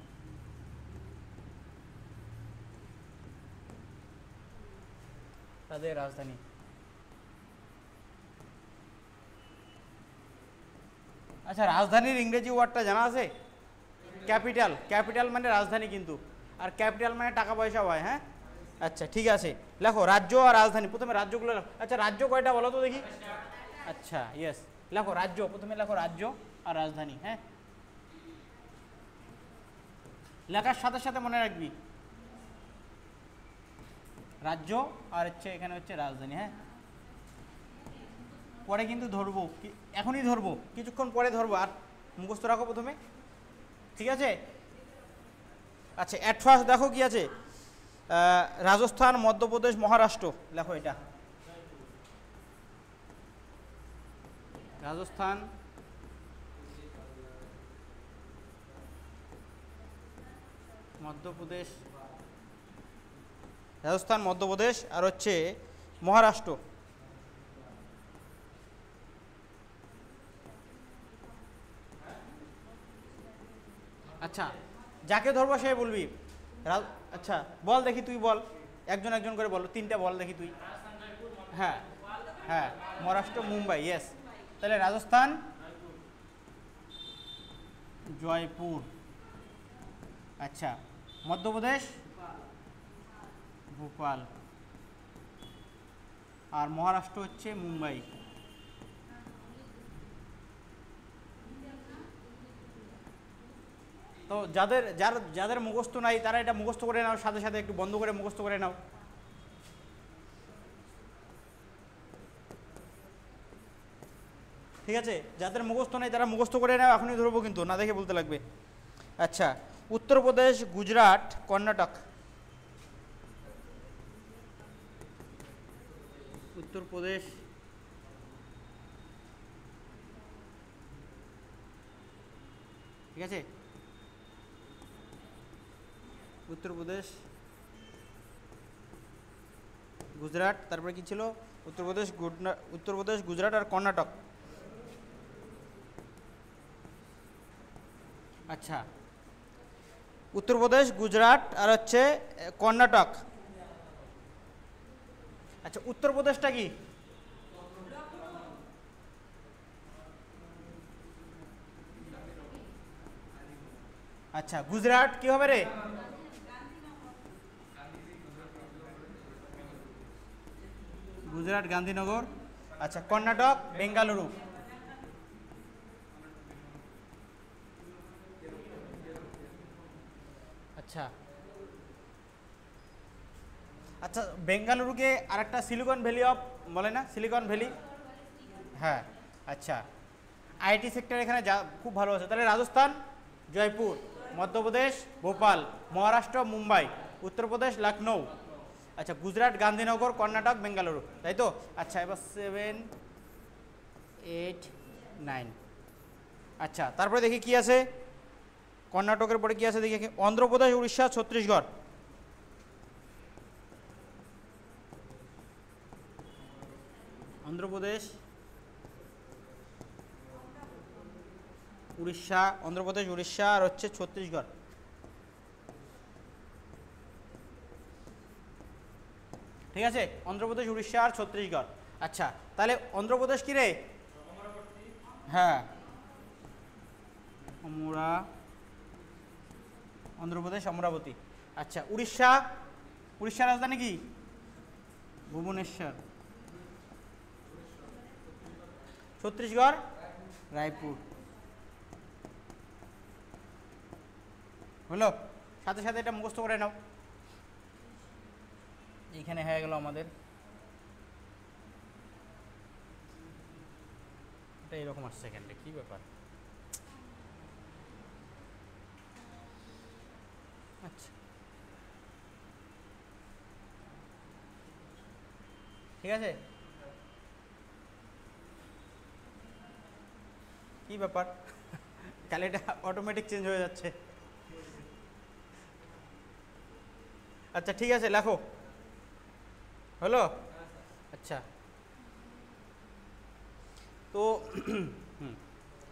তাদের রাজধানী। আচ্ছা, রাজধানীর ইংরেজি ওয়ার্ডটা জানা আছে? ক্যাপিটাল। ক্যাপিটাল মানে রাজধানী কিন্তু, আর ক্যাপিটাল মানে টাকা পয়সা হয়। হ্যাঁ, আচ্ছা ঠিক আছে, লেখো রাজ্য আর রাজধানী। প্রথমে রাজ্যগুলো লেখো। আচ্ছা, রাজ্য কয়টা বলো তো দেখি? আচ্ছা ইয়েস, লেখো রাজ্য। প্রথমে লেখো রাজ্য আর রাজধানী। হ্যাঁ, লেখার সাথে সাথে মনে রাখবি রাজ্য আর হচ্ছে এখানে হচ্ছে রাজধানী। হ্যাঁ, পরে কিন্তু ধরবো, এখনই ধরবো, কিছুক্ষণ পরে ধরবো, আর মুখস্থ রাখো প্রথমে, ঠিক আছে? আচ্ছা, অ্যাট ফার্স্ট দেখো কি আছে, রাজস্থান, মধ্যপ্রদেশ, মহারাষ্ট্র। লেখো এটা রাজস্থান, মধ্যপ্রদেশ, রাজস্থান, মধ্যপ্রদেশ আর হচ্ছে মহারাষ্ট্র। আচ্ছা, যাকে ধরবো সে বলবি। আচ্ছা বল দেখি, তুই বল, একজন একজন করে বলো, তিনটা বল দেখি তুই। হ্যাঁ হ্যাঁ, মহারাষ্ট্র, মুম্বাই, ইয়েস। তাহলে রাজস্থান জয়পুর। আচ্ছা, মধ্যপ্রদেশ ভোপাল, আর মহারাষ্ট্র হচ্ছে মুম্বাই। তো যাদের মুখস্থ নাই তারা এটা মুখস্থ করে নাও, সাথে সাথে একটু বন্ধ করে মুখস্থ করে নাও। ঠিক আছে, যাদের মুখস্থ নেই তারা মুখস্থ করে নাও, এখনই ধরবো কিন্তু, না দেখে বলতে লাগবে। আচ্ছা, উত্তরপ্রদেশ, গুজরাট, কর্ণাটক। উত্তরপ্রদেশ, ঠিক আছে, উত্তরপ্রদেশ, গুজরাট, তারপরে কি ছিল? উত্তরপ্রদেশ, গুজরাট আর কর্ণাটক। আচ্ছা, উত্তরপ্রদেশ, গুজরাট আর হচ্ছে কর্ণাটক। আচ্ছা, উত্তরপ্রদেশটা কি? আচ্ছা, গুজরাট কি হবে রে? গুজরাট গান্ধীনগর। আচ্ছা, কর্ণাটক বেঙ্গালুরু। আচ্ছা আচ্ছা, বেঙ্গালুরুকে আরেকটা সিলিকন ভ্যালি অফ বলে না? Silicon valley. হ্যাঁ, আচ্ছা, আইটি সেক্টর এখানে যা খুব ভালো আছে। তাহলে রাজস্থান জয়পুর, মধ্যপ্রদেশ ভোপাল, মহারাষ্ট্র মুম্বাই, উত্তরপ্রদেশ লখনৌ। আচ্ছা, গুজরাট গান্ধীনগর, কর্ণাটক বেঙ্গালুরু, তাই তো? আচ্ছা, এবার 7, 8, 9। আচ্ছা, তারপরে দেখি কি আছে, কর্ণাটকের পরে কি আছে দেখি। অন্ধ্রপ্রদেশ, উড়িষ্যা, ছত্তিশগড়। অন্ধ্রপ্রদেশ, উড়িষ্যা, অন্ধ্রপ্রদেশ, উড়িষ্যা আর হচ্ছে ছত্তিশগড়। ঠিক আছে, অন্ধ্রপ্রদেশ, উড়িষ্যা আর ছত্তিশগড়। আচ্ছা, তাহলে অন্ধ্রপ্রদেশ কি রে? হ্যাঁ, অন্ধ্রপ্রদেশ অমরাবতী। আচ্ছা, উড়িষ্যা, উড়িষ্যার রাজধানী কি? ভুবনেশ্বর। ছত্তিশগড় রায়পুর। হলো, সাথে সাথে এটা মুখস্থ করে নাও। এইখানে হয়ে গেল আমাদের, এটা এরকম আসছে এখানটা, কি ব্যাপার? ঠিক আছে, কি ব্যাপার তাহলে এটা অটোমেটিক চেঞ্জ হয়ে যাচ্ছে। আচ্ছা ঠিক আছে, লেখো, হলো। আচ্ছা তো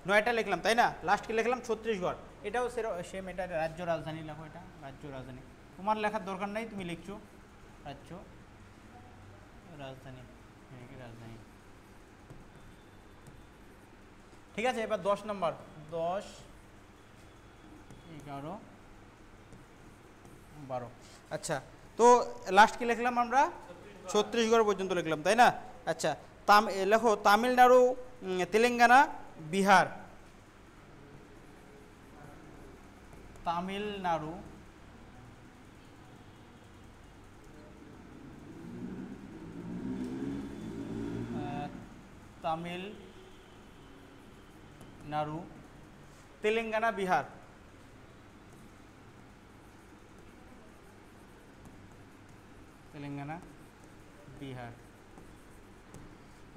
9টা লিখলাম তাই না, লাস্ট কি লিখলাম ছত্তিশগড়, এটাও সেম, এটা রাজ্য রাজধানী লেখো, এটা রাজ্য রাজধানী, তোমার লেখার দরকার নাই, তুমি লিখছো রাজ্য রাজধানী, রাজধানী। ঠিক আছে, এবার 10 নম্বর, 10, 11, 12। আচ্ছা তো লাস্ট কি লিখলাম আমরা, ছত্তিশগড় পর্যন্ত লিখলাম তাই না। আচ্ছা লেখো তামিলনাড়ু, তেলেঙ্গানা, বিহার, তামিলনাড়ু, তামিলনাড়ু, তেলেঙ্গানা, বিহার, তেলেঙ্গানা, বিহার।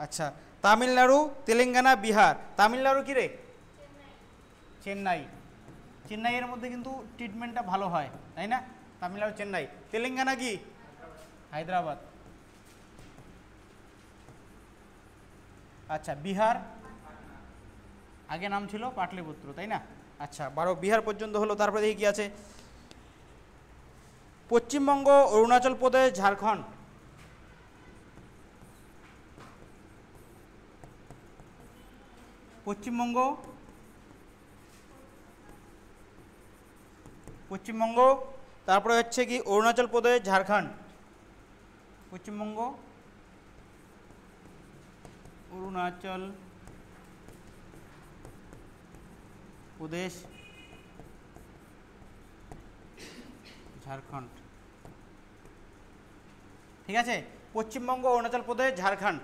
আচ্ছা তামিলনাড়ু, তেলেঙ্গানা, বিহার। তামিলনাড়ু কি রে, চেন্নাই, চেন্নাইয়ের মধ্যে কিন্তু ট্রিটমেন্টটা ভালো হয় তাই না, তামিলনাড়ু চেন্নাই। তেলেঙ্গানা কি, হায়দ্রাবাদ। আচ্ছা বিহার, আগে নাম ছিল পাটলিপুত্র তাই না। আচ্ছা 12 বিহার পর্যন্ত হলো, তারপরে দেখি কি আছে, পশ্চিমবঙ্গ, অরুণাচল প্রদেশ, ঝাড়খণ্ড, পশ্চিমবঙ্গ, পশ্চিমবঙ্গ, তারপরে হচ্ছে কি অরুণাচল প্রদেশ, ঝাড়খণ্ড, পশ্চিমবঙ্গ, অরুণাচল প্রদেশ, ঝাড়খণ্ড। ঠিক আছে, পশ্চিমবঙ্গ, অরুণাচল প্রদেশ, ঝাড়খণ্ড।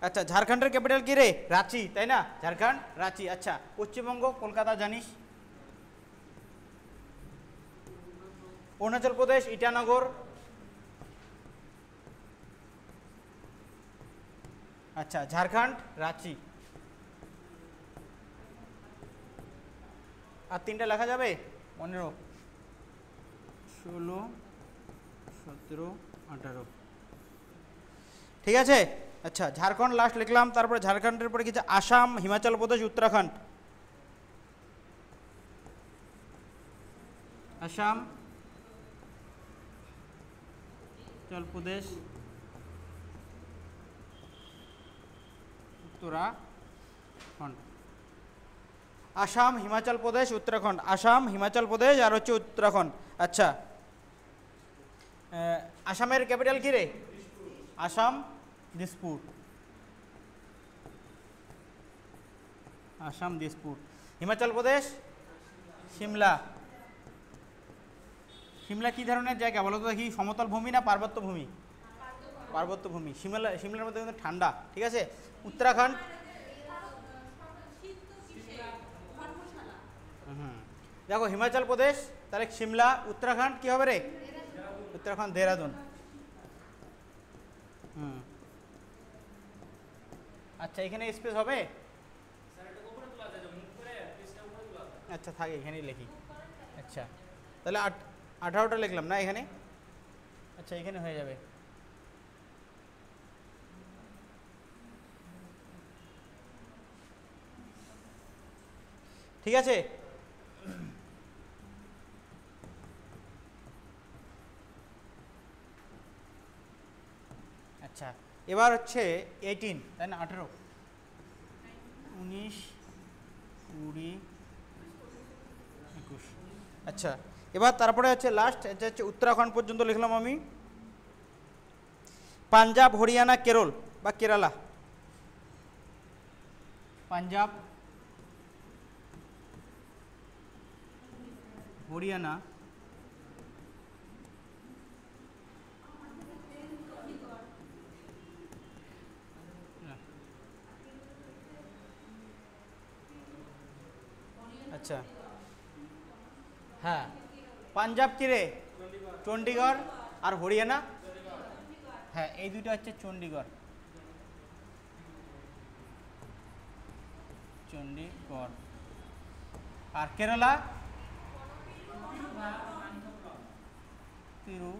আচ্ছা ঝাড়খণ্ডের ক্যাপিটাল কি রে, রাঁচি তাই না, ঝাড়খণ্ড রাঁচি। আচ্ছা পশ্চিমবঙ্গ কলকাতা জানিস, অরুণাচল প্রদেশ ইটানগর, আচ্ছা ঝাড়খণ্ড রাঁচি। আর 3টা লেখা যাবে, 15, 16, 17, 18। ঠিক আছে। আচ্ছা ঝাড়খণ্ড লাস্ট লিখলাম, তারপরে ঝাড়খণ্ডের পরে কিছু আসাম, হিমাচল প্রদেশ, উত্তরাখণ্ড, আসাম, হিমাচল প্রদেশ, উত্তরাখণ্ড। আসাম, হিমাচল প্রদেশ, উত্তরাখণ্ড, আসাম, হিমাচল প্রদেশ আর হচ্ছে উত্তরাখণ্ড। আচ্ছা আসামের ক্যাপিটাল কি রে, আসাম, দিসপুর, আসাম দিসপুর। হিমাচল প্রদেশ সিমলা। সিমলা কি ধরনের জায়গা বলো তো দেখি, সমতল ভূমি না পার্বত্য ভূমি, পার্বত্য ভূমি। সিমলার মধ্যে কিন্তু ঠান্ডা। ঠিক আছে। উত্তরাখণ্ড, দেখো হিমাচল প্রদেশ, তাহলে সিমলা, উত্তরাখণ্ড কি হবে রে, উত্তরাখণ্ড দেহরাদুন। আচ্ছা এখানে স্পেস হবে, আচ্ছা থাকে এখানেই লিখি। আচ্ছা তাহলে 18টা লিখলাম না এখানে, আচ্ছা এখানে হয়ে যাবে। ঠিক আছে। আচ্ছা এবার হচ্ছে 18 তাই না, 18, 19, 20, 21। আচ্ছা এবার তারপরে হচ্ছে লাস্ট, এটা হচ্ছে উত্তরাখণ্ড পর্যন্ত লিখলাম আমি। পাঞ্জাব, হরিয়ানা, কেরল বা কেরালা, পাঞ্জাব, হরিয়ানা, আচ্ছা হ্যাঁ পাঞ্জাব কি রে, চণ্ডীগড়, আর হরিয়ানা, হ্যাঁ এই দুটো হচ্ছে চণ্ডীগড়। চণ্ডীগড়। আর কেরালা তিরু,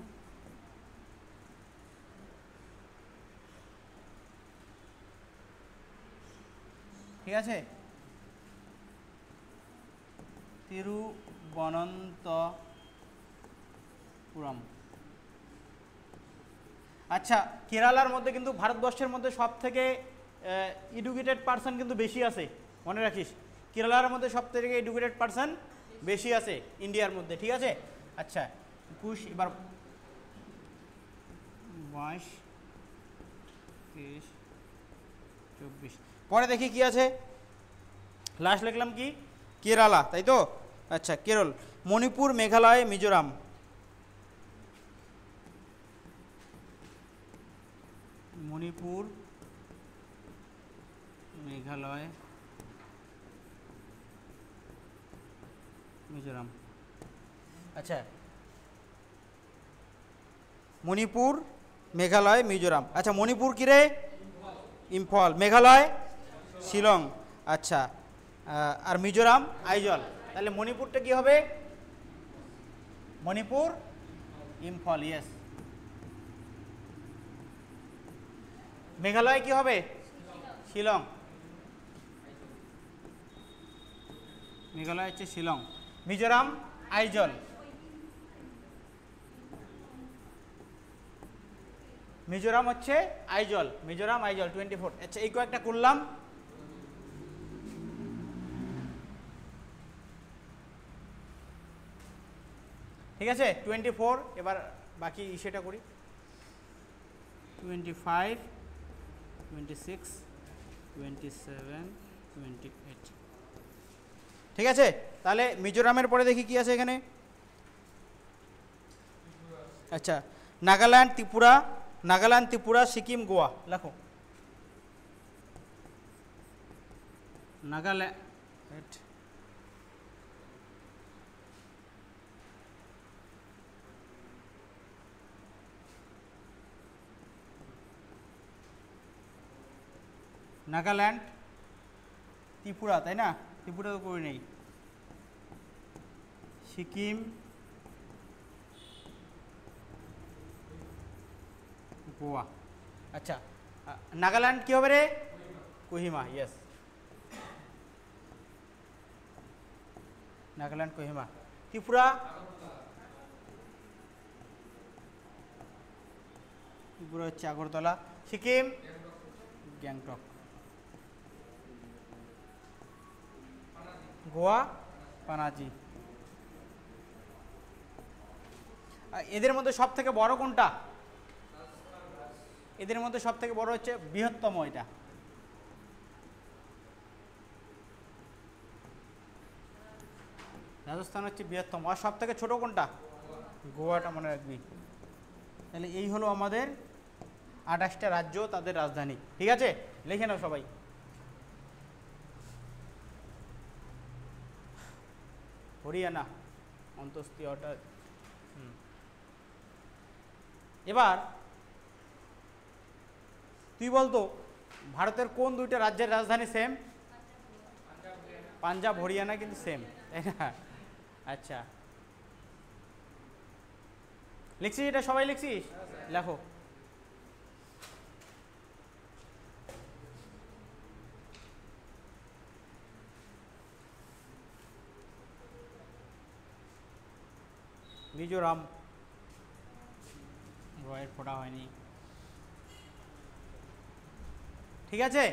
ঠিক আছে, তিরুবনন্তপুরম। আচ্ছা, কেরালার মধ্যে কিন্তু ভারতবর্ষের মধ্যে সব থেকে এডুকেটেড পার্সন কিন্তু বেশি আছে, মনে রাখিস। কেরালার মধ্যে সব থেকে এডুকেটেড পার্সন বেশি আছে ইন্ডিয়ার মধ্যে, ঠিক আছে। আচ্ছা 21, এবার 22, 23, 24, পরে দেখি কি আছে। লাস্ট লিখলাম কি, কেরালা, তাই তো। আচ্ছা, কেরল, মণিপুর, মেঘালয়, মিজোরাম। মণিপুর, মেঘালয়, মিজোরাম। আচ্ছা, মণিপুর, মেঘালয়, মিজোরাম। আচ্ছা, মণিপুর কি রে? ইম্ফল। মেঘালয় শিলং। আচ্ছা, আর মিজোরাম আইজল। তাহলে মণিপুরটা কি হবে? মণিপুর ইম্ফল, ইয়েস। মেঘালয় কি হবে? শিলং। মেঘালয় হচ্ছে শিলং। মিজোরাম আইজল। মিজোরাম হচ্ছে আইজল, মিজোরাম আইজল 24। আচ্ছা, এই কয়েকটা করলাম। ঠিক আছে, 24। এবার বাকি সেটা করি। 25, 26, 27, 28। ঠিক আছে, তাহলে মিজোরামের পরে দেখি কি আছে এখানে। আচ্ছা, নাগাল্যান্ড, ত্রিপুরা, নাগাল্যান্ড, ত্রিপুরা, সিকিম, গোয়া। লেখো। নাগাল্যান্ড, নাগাল্যান্ড, ত্রিপুরা, তাই না? ত্রিপুরা তো করে নেই। সিকিম, গোয়া। আচ্ছা, নাগাল্যান্ড কি হবে রে? কোহিমা, ইয়েস। নাগাল্যান্ড কোহিমা। ত্রিপুরা, ত্রিপুরা হচ্ছে আগরতলা। সিকিম গ্যাংটক। গোয়া পানাজি। এদের মধ্যে সব থেকে বড় কোনটা? এদের মধ্যে সব থেকে বড় হচ্ছে বৃহত্তম এটা। রাজস্থান হচ্ছে বৃহত্তম। আর সব থেকে ছোট কোনটা? গোয়াটা মনে রাখবি। তাহলে এই হলো আমাদের 28টা রাজ্য, তাদের রাজধানী। ঠিক আছে, লিখে নাও সবাই। হরিয়ানা অন্তঃস্থীয় অর্ডার। এবার তুই বলতো ভারতের কোন দুইটা রাজ্যের রাজধানী সেম? পাঞ্জাব, হরিয়ানা কিন্তু সেম, তাই না? আচ্ছা, লিখছিস এটা? সবাই লিখছিস? লেখো। মিজোরাম, রয়ের ফোটা হয়নি। ঠিক আছে,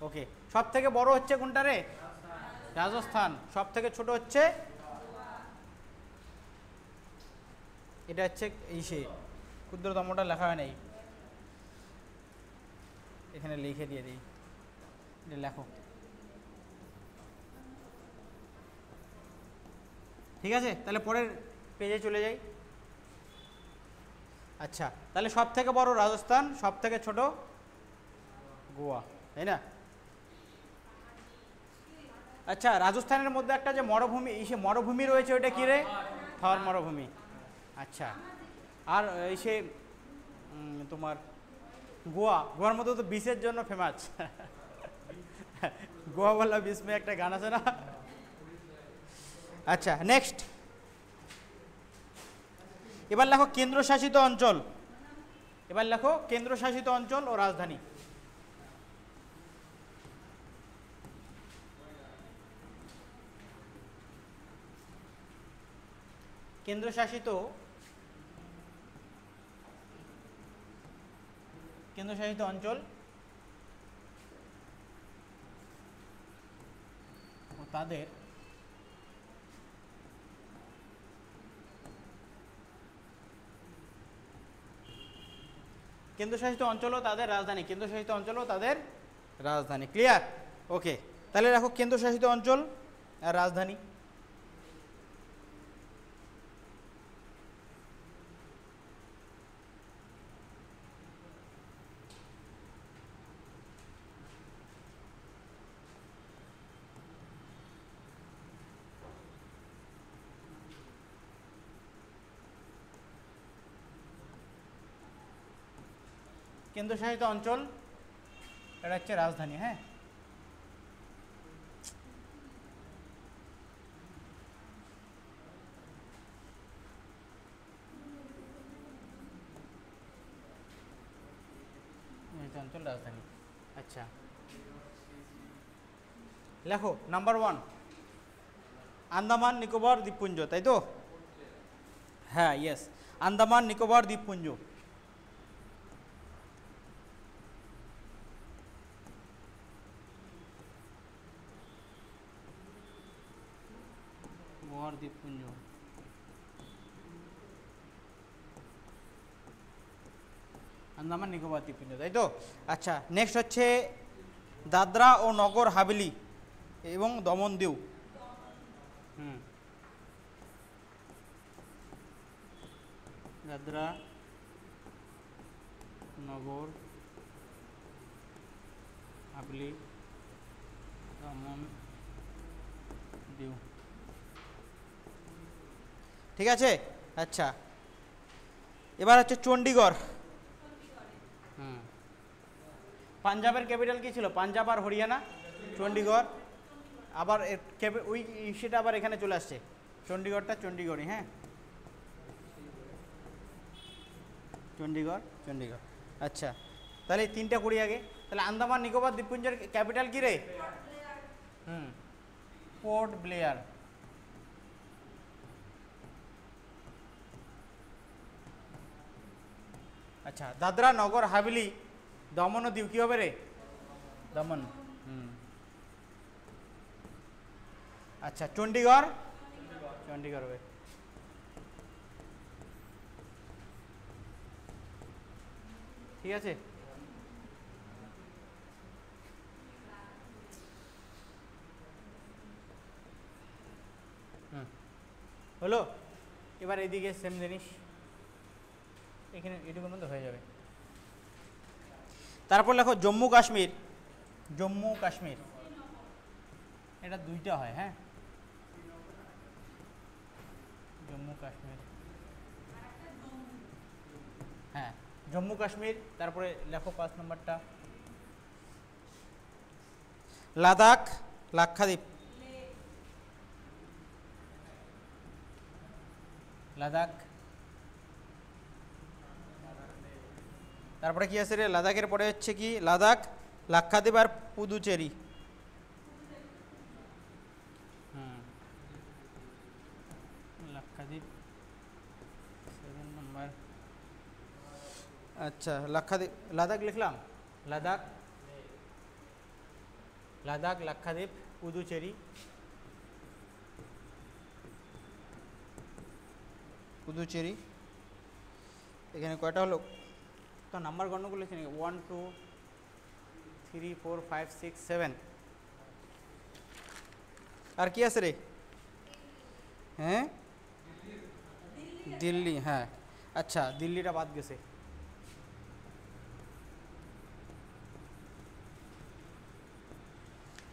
ওকে। সব থেকে বড় হচ্ছে কোনটা রে? রাজস্থান। সব থেকে ছোট হচ্ছে এটা হচ্ছে ইসে, ক্ষুদ্রতমটা লেখা হয় নাই, এখানে লিখে দিয়ে দিই। এটা লেখো। ঠিক আছে, তাহলে পরের পেজে চলে যাই। আচ্ছা, তাহলে সব থেকে বড় রাজস্থান, সব থেকে ছোট গোয়া, তাই না? আচ্ছা, রাজস্থানের মধ্যে একটা যে মরুভূমি, সে মরুভূমি রয়েছে, ওইটা কি রে? থর মরুভূমি। আচ্ছা, আর এই সে তোমার গোয়া, গোয়ার মধ্যে তো বিচের জন্য ফেমাস। গোয়াওয়ালা বিস্মে একটা গান আছে না? আচ্ছা নেক্সট, এবার লেখো কেন্দ্রশাসিত অঞ্চল। এবার লেখো কেন্দ্রশাসিত অঞ্চল ও রাজধানী। কেন্দ্রশাসিত অঞ্চল ও তাদের কেন্দ্রশাসিত অঞ্চল ও তাদের রাজধানী। কেন্দ্রশাসিত অঞ্চল ও তাদের রাজধানী। ক্লিয়ার? ওকে, তাহলে রাখো কেন্দ্রশাসিত অঞ্চল আর রাজধানী। কেন্দ্রশাসিত অঞ্চল, এটা হচ্ছে রাজধানী। হ্যাঁ, অঞ্চল রাজধানী। আচ্ছা লেখো নাম্বার 1 আন্দামান নিকোবর দ্বীপপুঞ্জ, তাই তো? হ্যাঁ, ইয়েস, আন্দামান নিকোবর দ্বীপপুঞ্জ। দ্বীপপুঞ্জ, আন্দামান নিকোবর দ্বীপপুঞ্জ, তাই তো? আচ্ছা নেক্সট হচ্ছে দাদরা ও নগর হাভেলি এবং দমন দিউ। দাদরা নগর হাভেলি দমন দিউ, ঠিক আছে? আচ্ছা এবার হচ্ছে চণ্ডীগড়। পাঞ্জাবের ক্যাপিটাল কি ছিল? পাঞ্জাব আর হরিয়ানা, চণ্ডীগড়। আবার ওই সেটা আবার এখানে চলে আসছে, চণ্ডীগড়টা চণ্ডীগড়ই। হ্যাঁ, চণ্ডীগড়। আচ্ছা তাহলে এই 3টা করি আগে। তাহলে আন্দামান নিকোবর দ্বীপপুঞ্জের ক্যাপিটাল কি রে? Port Blair. আচ্ছা দাদরা নগর হাভেলি দমন ও দিউ কি হবে রে? দমন। আচ্ছা চণ্ডীগড় হবে। ঠিক আছে, হলো। এবার এইদিকে সেম জিনিস, এখানে এটুকুর মধ্যে হয়ে যাবে। তারপর লেখো জম্মু কাশ্মীর। এটা 2টা হয়। হ্যাঁ, জম্মু কাশ্মীর। হ্যাঁ, জম্মু কাশ্মীর। তারপরে লেখো 5 নম্বরটা লাদাখ, লাক্ষাদ্বীপ। লাদাখ। তারপরে কি আছে রে? লাদাখের পরে হচ্ছে কি? লাদাখ, লাক্ষাদ্বীপ আর পুদুচেরি। লাক্ষাদ্বীপ 7 নম্বর। আচ্ছা লাক্ষাদ্বীপ, লাদাখ লিখলাম। লাদাখ, লাক্ষাদ্বীপ, পুদুচেরি। এখানে কয়টা হলো? তো নাম্বার গণ্য করলেছি নাকি? 1 2 3 4 5 6 7। আর কি আছে রে? হ্যাঁ, দিল্লি। হ্যাঁ, আচ্ছা দিল্লিটা বাদ গেছে।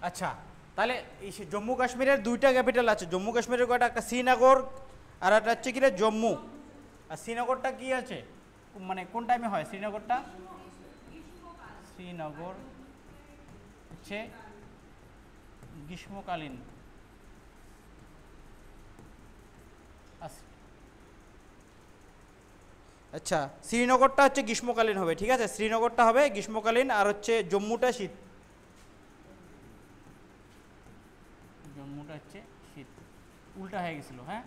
আচ্ছা তাহলে এই জম্মু কাশ্মীরের 2টা ক্যাপিটাল আছে। জম্মু কাশ্মীরের কয়টা? একটা শ্রীনগর আর একটা হচ্ছে কি রে? জম্মু। আর শ্রীনগরটা কি আছে, মানে কোন টাইমে হয় শ্রীনগরটা? শ্রীনগর হচ্ছে গ্রীষ্মকালীন। আচ্ছা, শ্রীনগরটা হচ্ছে গ্রীষ্মকালীন হবে, ঠিক আছে, শ্রীনগরটা হবে গ্রীষ্মকালীন, আর হচ্ছে জম্মুটা শীত, জম্মুটা হচ্ছে শীত, উল্টা হয়ে গেছিল। হ্যাঁ,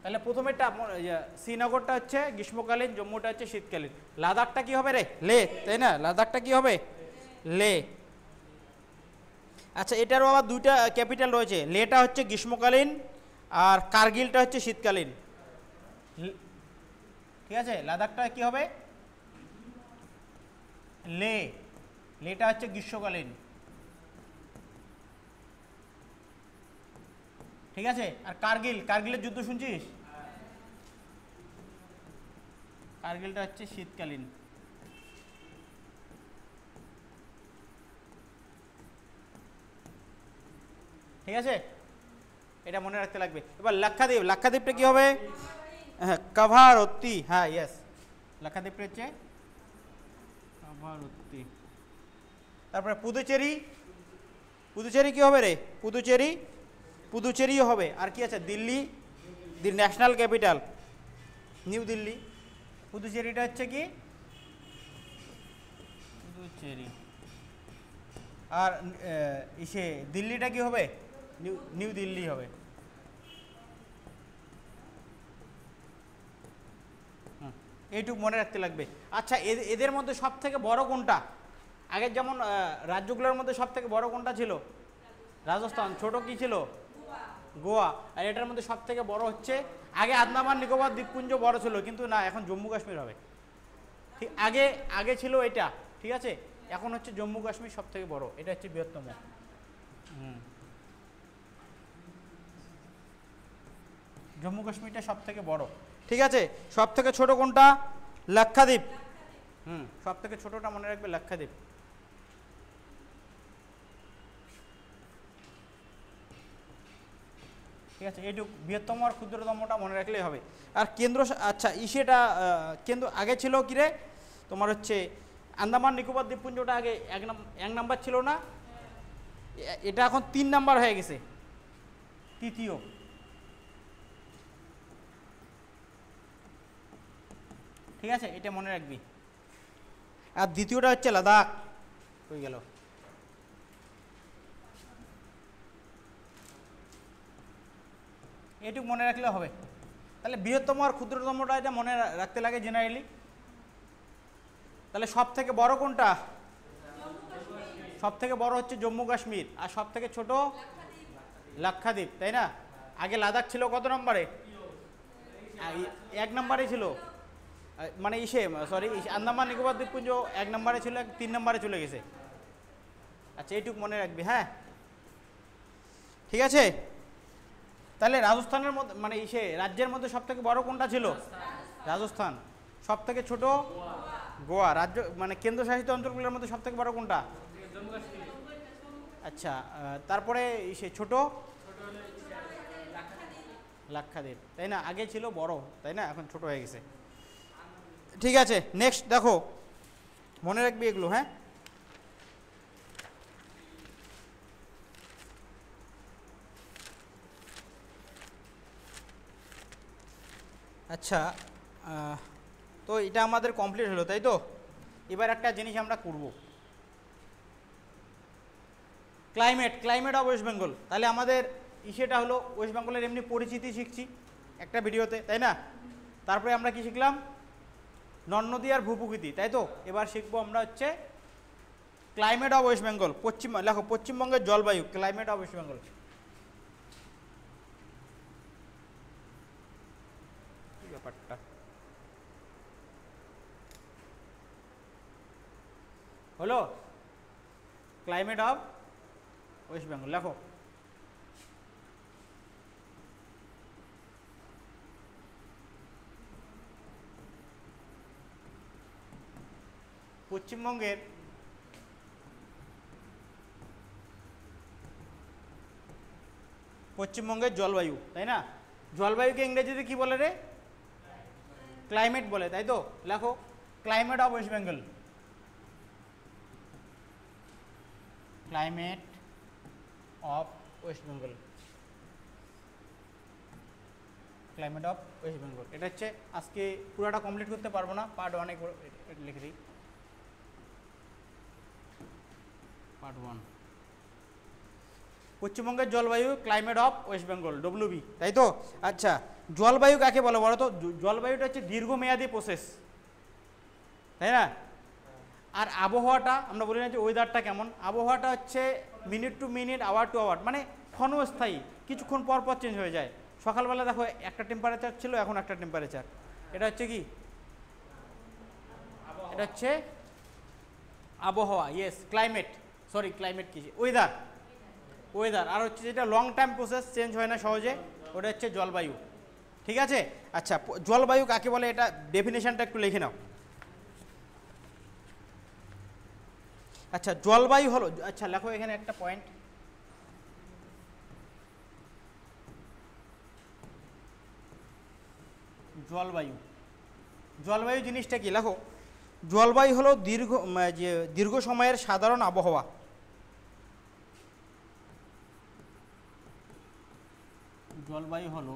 তাহলে প্রথমেরটা শ্রীনগরটা হচ্ছে গ্রীষ্মকালীন, জম্মুটা হচ্ছে শীতকালীন। লাদাখটা কি হবে রে? লে, তাই না? লাদাখটা কি হবে? লে। আচ্ছা, এটারও আবার দুইটা ক্যাপিটাল রয়েছে, লেটা হচ্ছে গ্রীষ্মকালীন আর কার্গিলটা হচ্ছে শীতকালীন, ঠিক আছে। লাদাখটা কি হবে? লে, লেটা হচ্ছে গ্রীষ্মকালীন, ঠিক আছে। আর কার্গিল, কার্গিলের যুদ্ধ শুনছিস? কার্গিলটা হচ্ছে শীতকালীন। ঠিক আছে, এটা মনে রাখতে লাগবে। এবার লাক্ষাদ্বীপ, লাক্ষাদ্বীপটা কি হবে? হ্যাঁ, কাভারত্তি, হ্যাঁ ইয়েস, লাক্ষাদ্বীপটা হচ্ছে কাভারত্তি। তারপরে পুদুচেরি, পুদুচেরি কি হবে রে? পুদুচেরি, পুদুচেরিও হবে। আর কি আছে? Delhi, the national capital new Delhi. পুদুচেরিটা হচ্ছে কি? পুদুচেরি। আর ইসে দিল্লিটা কি হবে? নিউ নিউ দিল্লি হবে। এইটুকু মনে রাখতে লাগবে। আচ্ছা, এদের মধ্যে সব থেকে বড় কোনটা? আগের যেমন রাজ্যগুলোর মধ্যে সব থেকে বড় কোনটা ছিল? রাজস্থান। ছোট কি ছিল? গোয়া। আর এটার মধ্যে সব থেকে বড় হচ্ছে, আগে আন্দামান নিকোবর দ্বীপপুঞ্জ বড় ছিল, কিন্তু না, এখন জম্মু কাশ্মীর হবে। ঠিক, আগে আগে ছিল এটা, ঠিক আছে, এখন হচ্ছে জম্মু কাশ্মীর সব থেকে বড়, এটা হচ্ছে বৃহত্তম। জম্মু কাশ্মীরটা সব থেকে বড়, ঠিক আছে। সব থেকে ছোট কোনটা? লাক্ষাদ্বীপ। সব থেকে ছোটটা মনে রাখবে, লাক্ষাদ্বীপ। ঠিক আছে, এইটুকু বৃহত্তম আর ক্ষুদ্রতমটা মনে রাখলেই হবে। আর কেন্দ্র, আচ্ছা ইসেটা কেন্দ্র আগে ছিল কি রে তোমার? হচ্ছে আন্দামান নিকোবর দ্বীপপুঞ্জটা আগে এক নাম্বার ছিল না, এটা এখন 3 নাম্বার হয়ে গেছে, তৃতীয়। ঠিক আছে, এটা মনে রাখবি। আর দ্বিতীয়টা হচ্ছে লাদাখ, হয়ে গেল। এটুকু মনে রাখলে হবে। তাহলে বৃহত্তম আর ক্ষুদ্রতমটা এটা মনে রাখতে লাগে জেনারেলি। তাহলে সব থেকে বড় কোনটা? সব থেকে বড় হচ্ছে জম্মু কাশ্মীর, আর সব থেকে ছোট লাক্ষাদ্বীপ, তাই না? আগে লাদাখ ছিল কত নম্বরে? 1 নম্বরে ছিল, মানে সরি, আন্দামান নিকোবর দ্বীপপুঞ্জ 1 নম্বরে ছিল, 3 নম্বরে চলে গেছে। আচ্ছা, এইটুকু মনে রাখবি। হ্যাঁ, ঠিক আছে। তাহলে রাজস্থানের মধ্যে, মানে রাজ্যের মধ্যে সব থেকে বড় কোনটা ছিল? রাজস্থান। সব থেকে ছোট গোয়া। রাজ্য মানে কেন্দ্রশাসিত অঞ্চলগুলোর মধ্যে সব থেকে বড় কোনটা? আচ্ছা, তারপরে ছোট লাক্ষাদ্বীপ, তাই না? আগে ছিল বড়, তাই না, এখন ছোট হয়ে গেছে। ঠিক আছে, নেক্সট দেখো, মনে রাখবি এগুলো। হ্যাঁ, আচ্ছা, তো এটা আমাদের কমপ্লিট হলো, তাই তো? এবার একটা জিনিস আমরা করব, climate, climate of West Bengal. তাহলে আমাদের সেটা হলো ওয়েস্ট বেঙ্গলের এমনি পরিচিতি শিখছি একটা ভিডিওতে, তাই না? তারপরে আমরা কি শিখলাম? নদ নদী আর ভূপ্রকৃতি, তাই তো? এবার শিখবো আমরা হচ্ছে ক্লাইমেট অফ ওয়েস্ট বেঙ্গল। লেখো, পশ্চিমবঙ্গের জলবায়ু, ক্লাইমেট অফ ওয়েস্ট বেঙ্গল। কি ব্যাপারটা হলো? ক্লাইমেট অফ ওয়েস্ট বেঙ্গল লেখো। পশ্চিমবঙ্গের জলবায়ু, তাই না? জলবায়ুকে ইংরেজিতে কি বলে রে? ক্লাইমেট বলে, তাই তো? লেখো, climate of West Bengal. Climate of West Bengal, climate of West Bengal. এটা হচ্ছে আজকে পুরোটা কমপ্লিট করতে পারবো না, পার্ট ওয়ানে লিখে দিই, পার্ট ওয়ান। পশ্চিমবঙ্গের জলবায়ু climate of West Bengal, WB, তাই তো? আচ্ছা, জলবায়ু কাকে বলে বলো তো? জলবায়ুটা হচ্ছে দীর্ঘমেয়াদী প্রসেস, তাই না? আর আবহাওয়াটা আমরা বলি না যে ওয়েদারটা কেমন, আবহাওয়াটা হচ্ছে minute to minute, hour to hour, মানে ক্ষণস্থায়ী, কিছুক্ষণ পর পর চেঞ্জ হয়ে যায়। সকালবেলা দেখো একটা টেম্পারেচার ছিল, এখন একটা টেম্পারেচার। এটা হচ্ছে কি? এটা হচ্ছে আবহাওয়া, ইয়েস। ক্লাইমেট, সরি ক্লাইমেট কি, ওয়েদার, ওয়েদার। আর হচ্ছে যেটা লং টাইম প্রসেস, চেঞ্জ হয় না সহজে, ওটা হচ্ছে জলবায়ু। ঠিক আছে? আচ্ছা, জলবায়ু কাকে বলে এটা ডেফিনেশনটা একটু লিখে নাও। আচ্ছা, জলবায়ু হলো, আচ্ছা লেখো এখানে একটা পয়েন্ট, জলবায়ু। জলবায়ু জিনিসটা কি লেখো? জলবায়ু হলো দীর্ঘ সময়ের সাধারণ আবহাওয়া। জলবায়ু হলো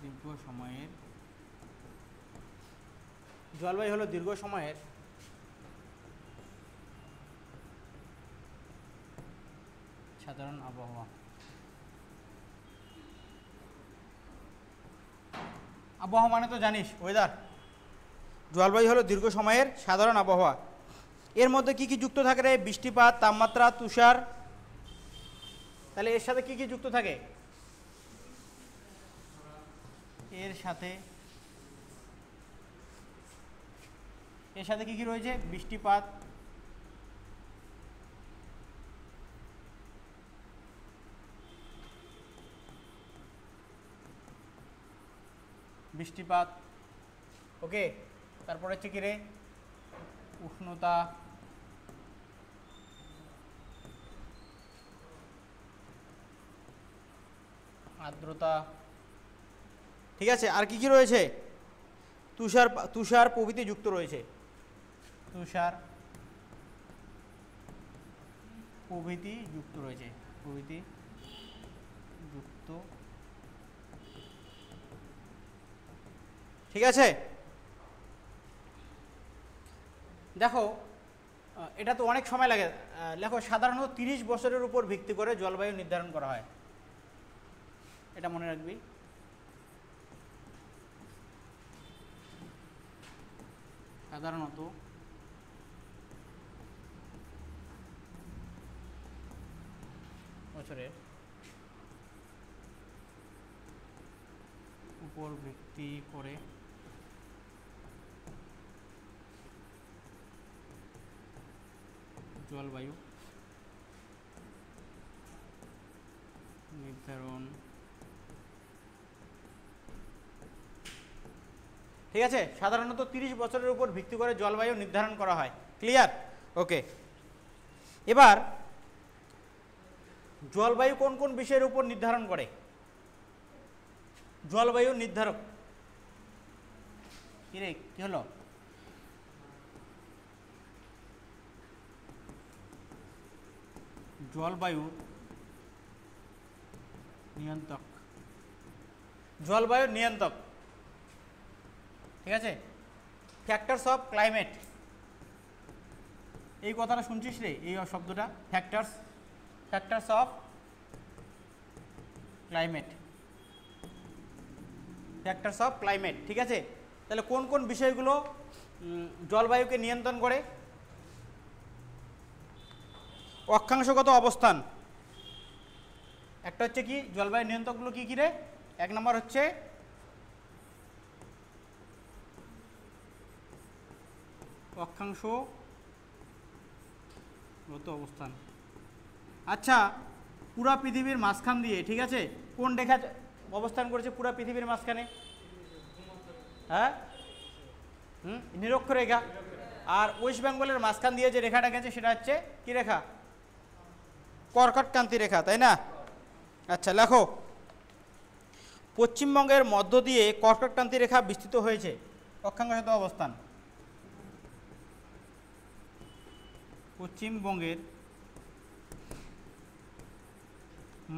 দীর্ঘ সময়ের, জলবায়ু হলো দীর্ঘ সময়ের সাধারণ আবহাওয়া। আবহাওয়া মানে তো জানিস ওয়েদার। জলবায়ু হলো দীর্ঘ সময়ের সাধারণ আবহাওয়া। এর মধ্যে কি কি যুক্ত থাকে রে? বৃষ্টিপাত, তাপমাত্রা, তুষার। তাহলে এর সাথে কি কি যুক্ত থাকে? এর সাথে কি কি রয়েছে? বৃষ্টিপাত, বৃষ্টিপাত, ওকে। তারপর হচ্ছে কি রে? উষ্ণতা, আর্দ্রতা, ঠিক আছে। আর কি কি রয়েছে? তুষার প্রভৃতি যুক্ত রয়েছে, তুষার প্রভৃতি যুক্ত রয়েছে, প্রভৃতি যুক্ত, ঠিক আছে। দেখো এটা তো অনেক সময় লাগে, দেখো সাধারণত 30 বছরের উপর ভিত্তি করে জলবায়ু নির্ধারণ করা হয়, এটা মনে রাখবি। সাধারণত বছরের উপর ভিত্তি করে জলবায়ু নির্ধারণ, ঠিক আছে। সাধারণত 30 বছরের উপর ভিত্তি করে জলবায়ু নির্ধারণ করা হয়, ক্লিয়ার? ওকে। এবার জলবায়ু কোন কোন বিষয়ের উপর নির্ধারণ করে? জলবায়ু নির্ধারক কি রে, কি হলো? জলবায়ু নিয়ন্ত্রক, জলবায়ু নিয়ন্ত্রক, ঠিক আছে। ফ্যাক্টরস অফ ক্লাইমেট, এই কথাটা শুনছিস রে, এই শব্দটা factors of climate, factors of climate, ঠিক আছে। তাহলে কোন কোন বিষয়গুলো জলবায়ুকে নিয়ন্ত্রণ করে? অক্ষাংশগত অবস্থান একটা হচ্ছে কি, জলবায়ু নিয়ন্ত্রকগুলো কি কি রে? 1 নম্বর হচ্ছে অক্ষাংশগত অবস্থান। আচ্ছা, পুরা পৃথিবীর মাঝখান দিয়ে, ঠিক আছে, কোন রেখা অবস্থান করেছে পুরা পৃথিবীর মাঝখানে? হ্যাঁ, নিরক্ষরেখা। আর ওয়েস্ট বেঙ্গলের মাঝখান দিয়ে যে রেখাটা গেছে সেটা হচ্ছে কি রেখা? কর্কটক্রান্তি রেখা, তাই না? আচ্ছা লেখো, পশ্চিমবঙ্গের মধ্য দিয়ে কর্কটক্রান্তি রেখা বিস্তৃত হয়েছে, অক্ষাংশগত অবস্থান। পশ্চিমবঙ্গের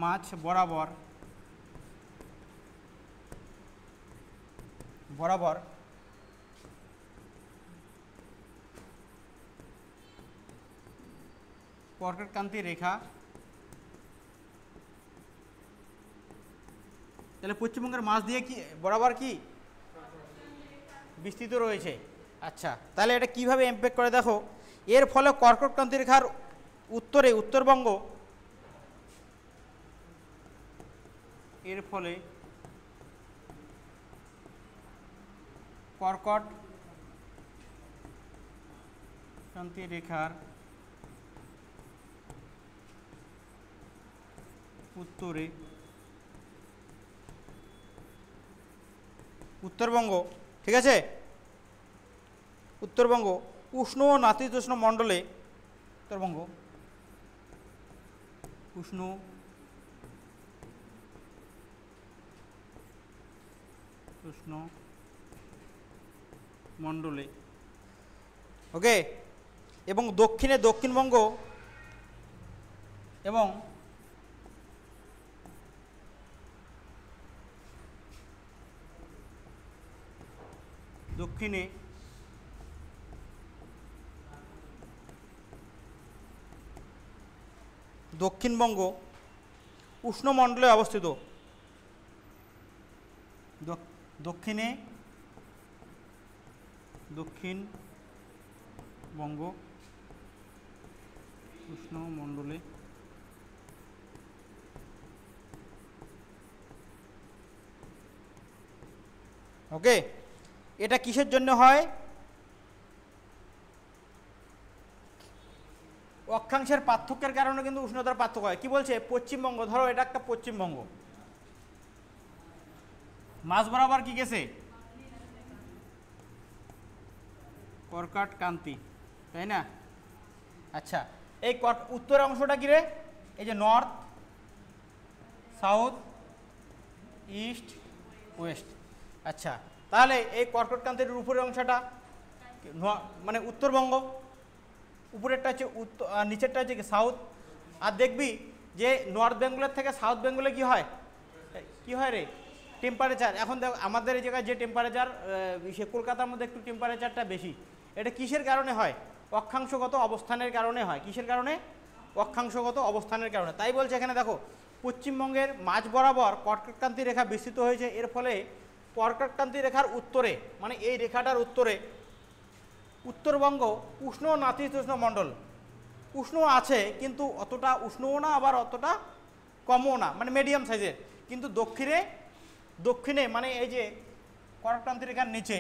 মাঝ বরাবর কর্কটক্রান্তি রেখা, তাহলে পশ্চিমবঙ্গের মাঝ দিয়ে কি বরাবর কি বিস্তৃত রয়েছে। আচ্ছা, তাহলে এটা কিভাবে ইমপ্যাক্ট করে দেখো, এর ফলে কর্কটক্রান্তি রেখার উত্তরে উত্তরবঙ্গ, এর ফলে কর্কটক্রান্তি রেখার উত্তরে উত্তরবঙ্গ, ঠিক আছে, উত্তরবঙ্গ উষ্ণ ও নাতিশীতোষ্ণ মণ্ডলে, উত্তরবঙ্গ উষ্ণ উষ্ণ মণ্ডলে, ওকে, এবং দক্ষিণে দক্ষিণবঙ্গ এবং দক্ষিণে দক্ষিণবঙ্গ উষ্ণমণ্ডলে অবস্থিত, দক্ষিণে দক্ষিণবঙ্গ উষ্ণমণ্ডলে, ওকে, এটা কিসের জন্য হয়, অক্ষাংশের পার্থক্যের কারণে কিন্তু উষ্ণতার পার্থক্য হয়। কি বলছে, পশ্চিমবঙ্গ, ধরো এটা একটা পশ্চিমবঙ্গ, মাঝ বরাবর কি গেছে কর্কটক্রান্তি, তাই না। আচ্ছা, এই উত্তরের অংশটা কি রে, এই যে নর্থ সাউথ ইস্ট ওয়েস্ট। আচ্ছা, তাহলে এই কর্কটক্রান্তির উপরের অংশটা মানে উত্তরবঙ্গ, উপরেরটা হচ্ছে উত্তর, নিচেরটা হচ্ছে কি সাউথ। আর দেখবি যে নর্থ বেঙ্গলের থেকে সাউথ বেঙ্গলে কি হয় রে টেম্পারেচার। এখন দেখ আমাদের এই জায়গায় যে টেম্পারেচার, সে কলকাতার মধ্যে একটু টেম্পারেচারটা বেশি, এটা কিসের কারণে হয়, অক্ষাংশগত অবস্থানের কারণে হয়। কিসের কারণে, অক্ষাংশগত অবস্থানের কারণে। তাই বলছে এখানে দেখো, পশ্চিমবঙ্গের মাঝ বরাবর কর্কটক্রান্তি রেখা বিস্তৃত হয়েছে, এর ফলে কর্কটক্রান্তি রেখার উত্তরে, মানে এই রেখাটার উত্তরে উত্তরবঙ্গ উষ্ণ নাতিশীতোষ্ণ মণ্ডল, উষ্ণ আছে কিন্তু অতটা উষ্ণও না আবার অতটা কমও না, মানে মিডিয়াম সাইজের। কিন্তু দক্ষিণে মানে এই যে কর্কটক্রান্তি রেখার নিচে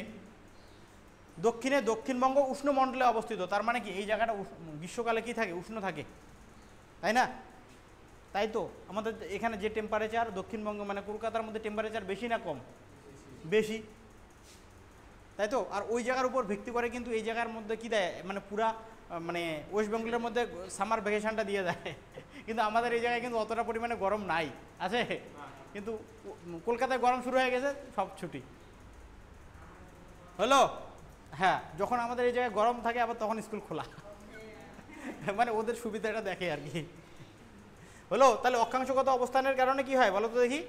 দক্ষিণে দক্ষিণবঙ্গ উষ্ণমণ্ডলে অবস্থিত। তার মানে কি এই জায়গাটা গ্রীষ্মকালে কি থাকে, উষ্ণ থাকে, তাই না। তাই তো আমাদের এখানে যে টেম্পারেচার, দক্ষিণবঙ্গ মানে কলকাতার মধ্যে টেম্পারেচার বেশি না কম, বেশি, তাই তো। আর ওই জায়গার উপর ভিত্তি করে কিন্তু এই জায়গার মধ্যে কি দেয়, মানে পুরা মানে ওয়েস্ট বেঙ্গলের মধ্যে সামার ভ্যাকেশনটা দিয়ে দেয়। কিন্তু আমাদের এই জায়গায় কিন্তু অতটা পরিমাণে গরম নাই, আছে, কিন্তু কলকাতায় গরম শুরু হয়ে গেছে, সব ছুটি হলো। হ্যাঁ, যখন আমাদের এই জায়গায় গরম থাকে আবার তখন স্কুল খোলা, মানে ওদের সুবিধাটা দেখে আর কি, হলো। তাহলে অক্ষাংশগত অবস্থানের কারণে কি হয় বলো তো দেখি,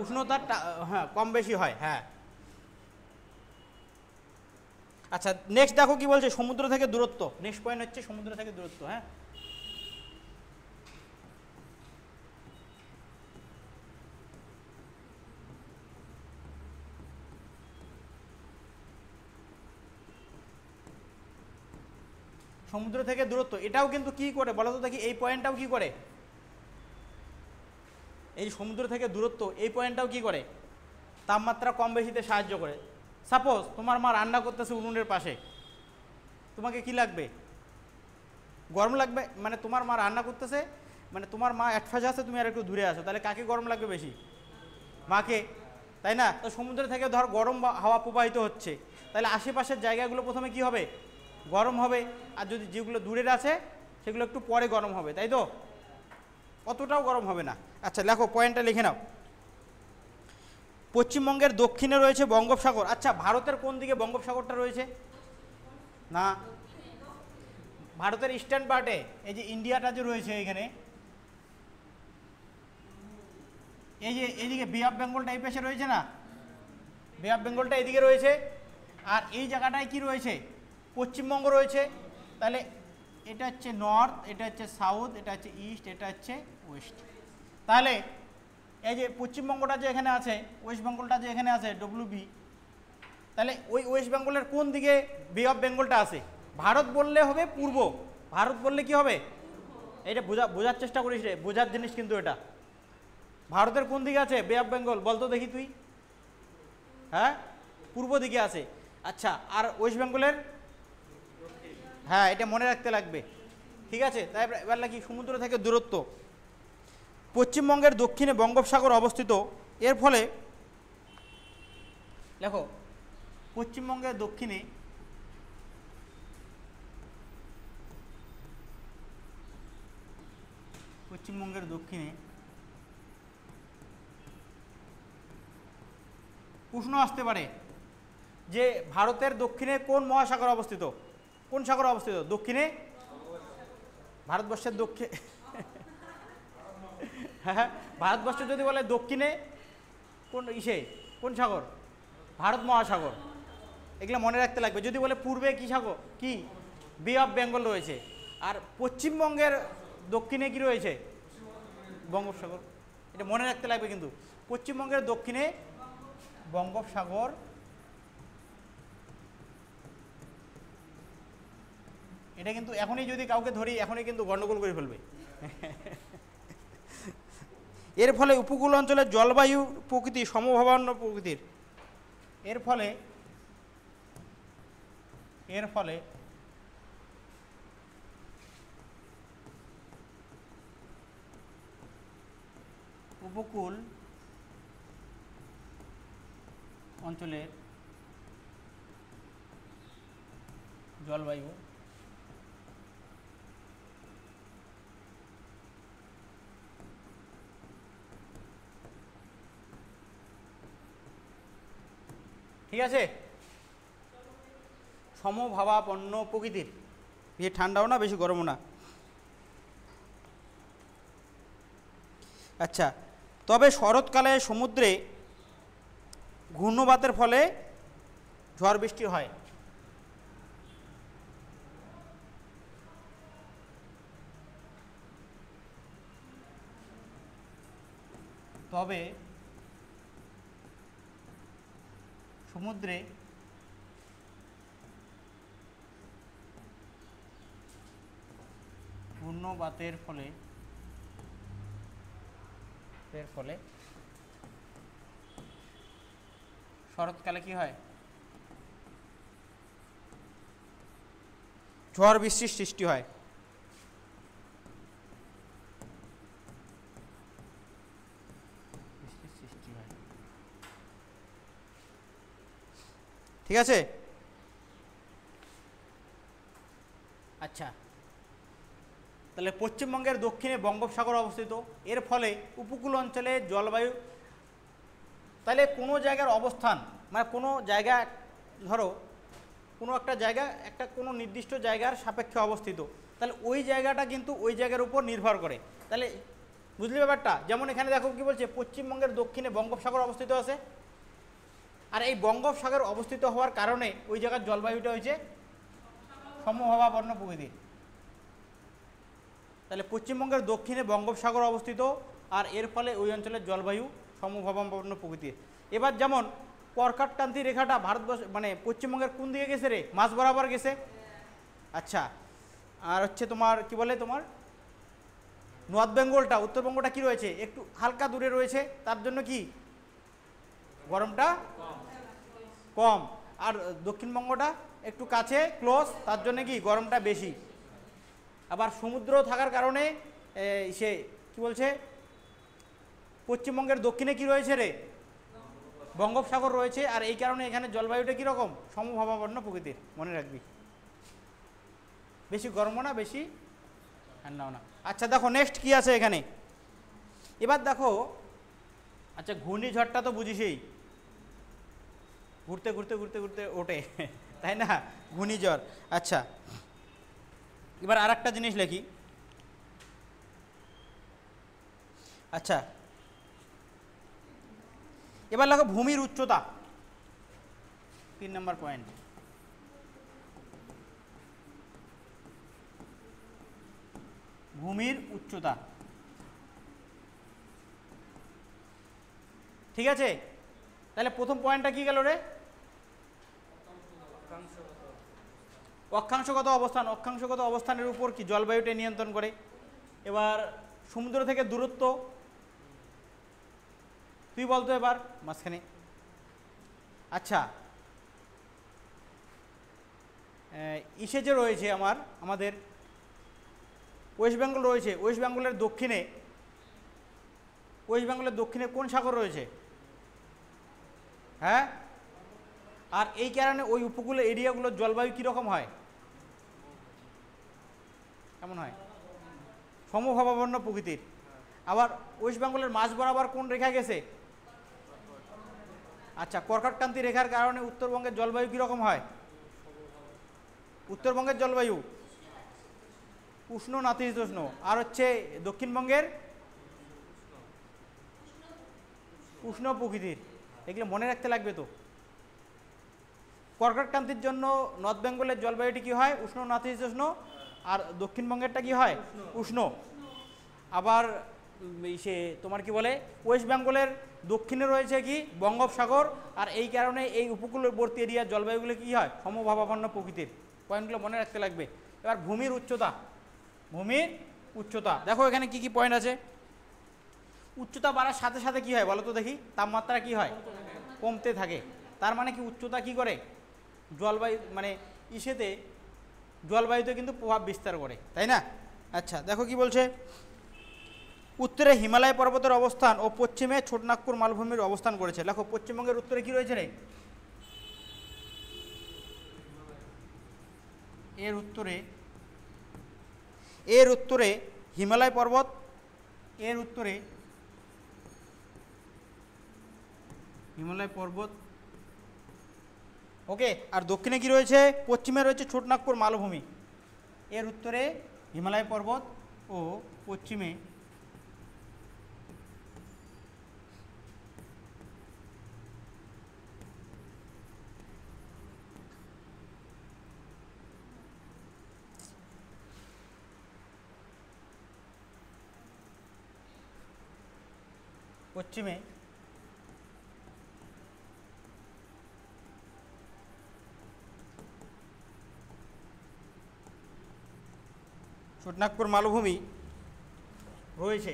উষ্ণতাটা হ্যাঁ কম বেশি হয়, হ্যাঁ। আচ্ছা, নেক্সট দেখো কি বলছে, সমুদ্র থেকে দূরত্ব। নেক্সট পয়েন্ট হচ্ছে সমুদ্র থেকে দূরত্ব। হ্যাঁ, সমুদ্র থেকে দূরত্ব, এটাও কিন্তু কি করে বলো তো দেখি, এই পয়েন্টটাও কি করে, এই সমুদ্র থেকে দূরত্ব এই পয়েন্টটাও কি করে, তাপমাত্রা কম বেশিতে সাহায্য করে। সাপোজ তোমার মা রান্না করতেছে উনুনের পাশে, তোমাকে কি লাগবে, গরম লাগবে, মানে তোমার মা রান্না করতেছে, মানে তোমার মা এক ফাঁসে আছে, তুমি আর একটু দূরে আসো, তাহলে কাকে গরম লাগবে বেশি, মাকে, তাই না। তো সমুদ্র থেকে ধর গরম হাওয়া প্রবাহিত হচ্ছে, তাহলে আশেপাশের জায়গাগুলো প্রথমে কি হবে, গরম হবে, আর যদি যেগুলো দূরের আছে সেগুলো একটু পরে গরম হবে, তাই তো, অতটাও গরম হবে না। আচ্ছা লেখো, পয়েন্টটা লিখে নাও। পশ্চিমবঙ্গের দক্ষিণে রয়েছে বঙ্গোপসাগর। আচ্ছা, ভারতের কোন দিকে বঙ্গোপসাগরটা রয়েছে, না ভারতের ইস্টার্ন পার্টে এই যে ইন্ডিয়াটা যে রয়েছে এখানে, এই যে এইদিকে বে অফ বেঙ্গলটা এই পাশে রয়েছে না, বে অফ বেঙ্গলটা এদিকে রয়েছে, আর এই জায়গাটায় কি রয়েছে, পশ্চিমবঙ্গ রয়েছে। তাহলে এটা হচ্ছে নর্থ, এটা হচ্ছে সাউথ, এটা হচ্ছে ইস্ট, এটা হচ্ছে ওয়েস্ট। তাহলে এই যে পশ্চিমবঙ্গটা যে এখানে আছে, ওয়েস্ট বেঙ্গলটা যে এখানে আছে ডব্লিউবি, তাহলে ওই ওয়েস্ট বেঙ্গলের কোন দিকে বে অফ বেঙ্গলটা আছে? ভারত বললে হবে পূর্ব, ভারত বললে কি হবে, এটা বোঝার চেষ্টা করিস রে, বোঝার জিনিস কিন্তু এটা। ভারতের কোন দিকে আছে বে অফ বেঙ্গল, বলতো দেখি তুই। হ্যাঁ, পূর্ব দিকে আছে। আচ্ছা, আর ওয়েস্ট বেঙ্গলের? হ্যাঁ, এটা মনে রাখতে লাগবে, ঠিক আছে। তাই এবার কি সমুদ্র থেকে দূরত্ব, পশ্চিমবঙ্গের দক্ষিণে বঙ্গোপসাগর অবস্থিত, এর ফলে দেখো পশ্চিমবঙ্গের দক্ষিণে প্রশ্ন আসতে পারে যে ভারতের দক্ষিণে কোন মহাসাগর অবস্থিত, কোন সাগর অবস্থিত দক্ষিণে, ভারতবর্ষের দক্ষিণ হ্যাঁ, ভারতবর্ষ যদি বলে দক্ষিণে কোন কোন সাগর, ভারত মহাসাগর, এগুলো মনে রাখতে লাগবে। যদি বলে পূর্বে কি সাগর, কি বে অফ বেঙ্গল রয়েছে, আর পশ্চিমবঙ্গের দক্ষিণে কি রয়েছে, বঙ্গোপসাগর, এটা মনে রাখতে লাগবে কিন্তু। পশ্চিমবঙ্গের দক্ষিণে বঙ্গোপসাগর, এটা কিন্তু এখনই যদি কাউকে ধরি এখনই কিন্তু গন্ডগোল করে ফেলবে। এর ফলে উপকূল অঞ্চলের জলবায়ু প্রকৃতি সমভাবাপন্ন প্রকৃতির, এর ফলে উপকূল অঞ্চলের জলবায়ু ঠিক আছে, সমভাবাপন্ন প্রকৃতির, বেশি ঠান্ডাও না বেশি গরমও না। আচ্ছা, তবে শরৎকালে সমুদ্রে ঘূর্ণবাতের ফলে ঝড় বৃষ্টি হয়। তবে সমুদ্রে ঘূর্ণবাতের ফলে শরৎকালে কি হয়, ঝড় বৃষ্টির সৃষ্টি হয়। ঠিক আছে। আচ্ছা, তাহলে পশ্চিমবঙ্গের দক্ষিণে বঙ্গোপসাগর অবস্থিত, এর ফলে উপকূল অঞ্চলে জলবায়ু, তাহলে কোনো জায়গার অবস্থান মানে কোনো জায়গা, ধরো কোনো একটা জায়গা একটা কোনো নির্দিষ্ট জায়গার সাপেক্ষে অবস্থিত, তাহলে ওই জায়গাটা কিন্তু ওই জায়গার উপর নির্ভর করে। তাহলে বুঝলি ব্যাপারটা? যেমন এখানে দেখো কি বলছে, পশ্চিমবঙ্গের দক্ষিণে বঙ্গোপসাগর অবস্থিত আছে, আর এই বঙ্গোপসাগর অবস্থিত হওয়ার কারণে ওই জায়গার জলবায়ুটা হয়েছে সমভাবাপন্ন প্রকৃতির। তাহলে পশ্চিমবঙ্গের দক্ষিণে বঙ্গোপসাগর অবস্থিত, আর এর ফলে ওই অঞ্চলের জলবায়ু সমভাবাপন্ন প্রকৃতির। এবার যেমন কর্কটক্রান্তি রেখাটা ভারতবর্ষ মানে পশ্চিমবঙ্গের কোন দিকে গেছে রে, মাঝ বরাবর গেছে। আচ্ছা, আর হচ্ছে তোমার কি বলে, তোমার নর্থ বেঙ্গলটা, উত্তরবঙ্গটা কি রয়েছে, একটু হালকা দূরে রয়েছে, তার জন্য কি গরমটা কম, আর দক্ষিণবঙ্গটা একটু কাছে ক্লোজ, তার জন্য কি গরমটা বেশি। আবার সমুদ্র থাকার কারণে সে কি বলছে, পশ্চিমবঙ্গের দক্ষিণে কি রয়েছে রে, বঙ্গোপসাগর রয়েছে, আর এই কারণে এখানে জলবায়ুটা কীরকম সমভাবাপন্ন প্রকৃতির, মনে রাখবি। বেশি গরমও না বেশি ঠান্ডাও না। আচ্ছা দেখো নেক্সট কি আছে এখানে, এবার দেখো। আচ্ছা, ঘূর্ণিঝড়টা তো বুঝিসই, ঘুরতে ঘুরতে ঘুরতে ঘুরতে ওঠে, তাই না, ঘূর্ণিঝড়। আচ্ছা, এবার আর একটা জিনিস লিখি। আচ্ছা, এবার লেখো ভূমির উচ্চতা, 3 নম্বর পয়েন্ট। ভূমির উচ্চতা, ঠিক আছে? তাহলে প্রথম পয়েন্টটা কি গেল রে? অক্ষাংশগত অবস্থান। অক্ষাংশগত অবস্থানের উপর কি জলবায়ুটা নিয়ন্ত্রণ করে। এবার সমুদ্র থেকে দূরত্ব, তুই বলতো এবার মাঝখানে। আচ্ছা, ইসে যে রয়েছে আমাদের ওয়েস্ট বেঙ্গল রয়েছে, ওয়েস্ট বেঙ্গলের দক্ষিণে কোন সাগর রয়েছে? হ্যাঁ, আর এই কারণে ওই উপকূলীয় এরিয়াগুলোর জলবায়ু কীরকম হয়? কেমন হয়? সমভাবাপন্ন প্রকৃতির। আবার ওয়েস্ট বেঙ্গলের মাঝ বরাবর কোন রেখা গেছে? আচ্ছা, কর্কটক্রান্তি রেখার কারণে উত্তরবঙ্গের জলবায়ু কীরকম হয়? উত্তরবঙ্গের জলবায়ু উষ্ণ নাতিশীতোষ্ণ। আর হচ্ছে দক্ষিণবঙ্গের উষ্ণ প্রকৃতির। এগুলো মনে রাখতে লাগবে তো। কর্কটক্রান্তির জন্য নর্থ বেঙ্গলের জলবায়ুটি কী হয়? উষ্ণ নাতিশীতোষ্ণ। আর দক্ষিণবঙ্গেরটা কি হয়? উষ্ণ। আবার সে তোমার কি বলে, ওয়েস্ট বেঙ্গলের দক্ষিণে রয়েছে কি বঙ্গোপসাগর, আর এই কারণে এই উপকূলবর্তী এরিয়ার জলবায়ুগুলো কি হয়? সমভাবাপন্ন প্রকৃতির। পয়েন্টগুলো মনে রাখতে লাগবে। এবার ভূমির উচ্চতা। ভূমির উচ্চতা দেখো এখানে কি কি পয়েন্ট আছে। উচ্চতা বাড়ার সাথে সাথে কি হয় বলো তো দেখি? তাপমাত্রা কি হয়? কমতে থাকে। তার মানে কি উচ্চতা কি করে? জলবায়ু মানে ইসেতে জলবায়ুতে কিন্তু প্রভাব বিস্তার করে, তাই না? আচ্ছা, দেখো কি বলছে। উত্তরে হিমালয় পর্বতের অবস্থান ও পশ্চিমে ছোটনাগপুর মালভূমির অবস্থান করেছে। দেখো পশ্চিমবঙ্গের উত্তরে কি রয়েছে রে? এর উত্তরে হিমালয় পর্বত, এর উত্তরে হিমালয় পর্বত, ওকে। আর দক্ষিণে কি রয়েছে? পশ্চিমে রয়েছে ছোটনাগপুর মালভূমি। এর উত্তরে হিমালয় পর্বত ও পশ্চিমে ছোটনাগপুর মালভূমি রয়েছে।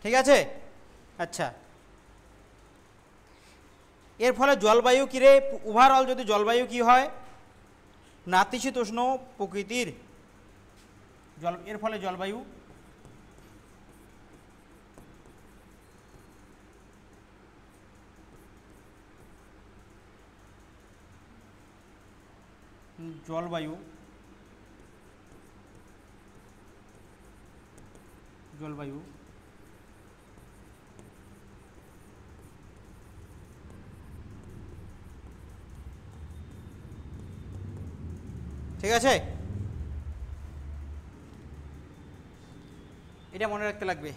ঠিক আছে? আচ্ছা, এর ফলে জলবায়ু কিরে ওভারঅল যদি জলবায়ু কি হয়? নাতিশীতোষ্ণ প্রকৃতির। এর ফলে জলবায়ু জলবায়ু জলবায়ু ঠিক আছে? এটা মনে রাখতে লাগবে।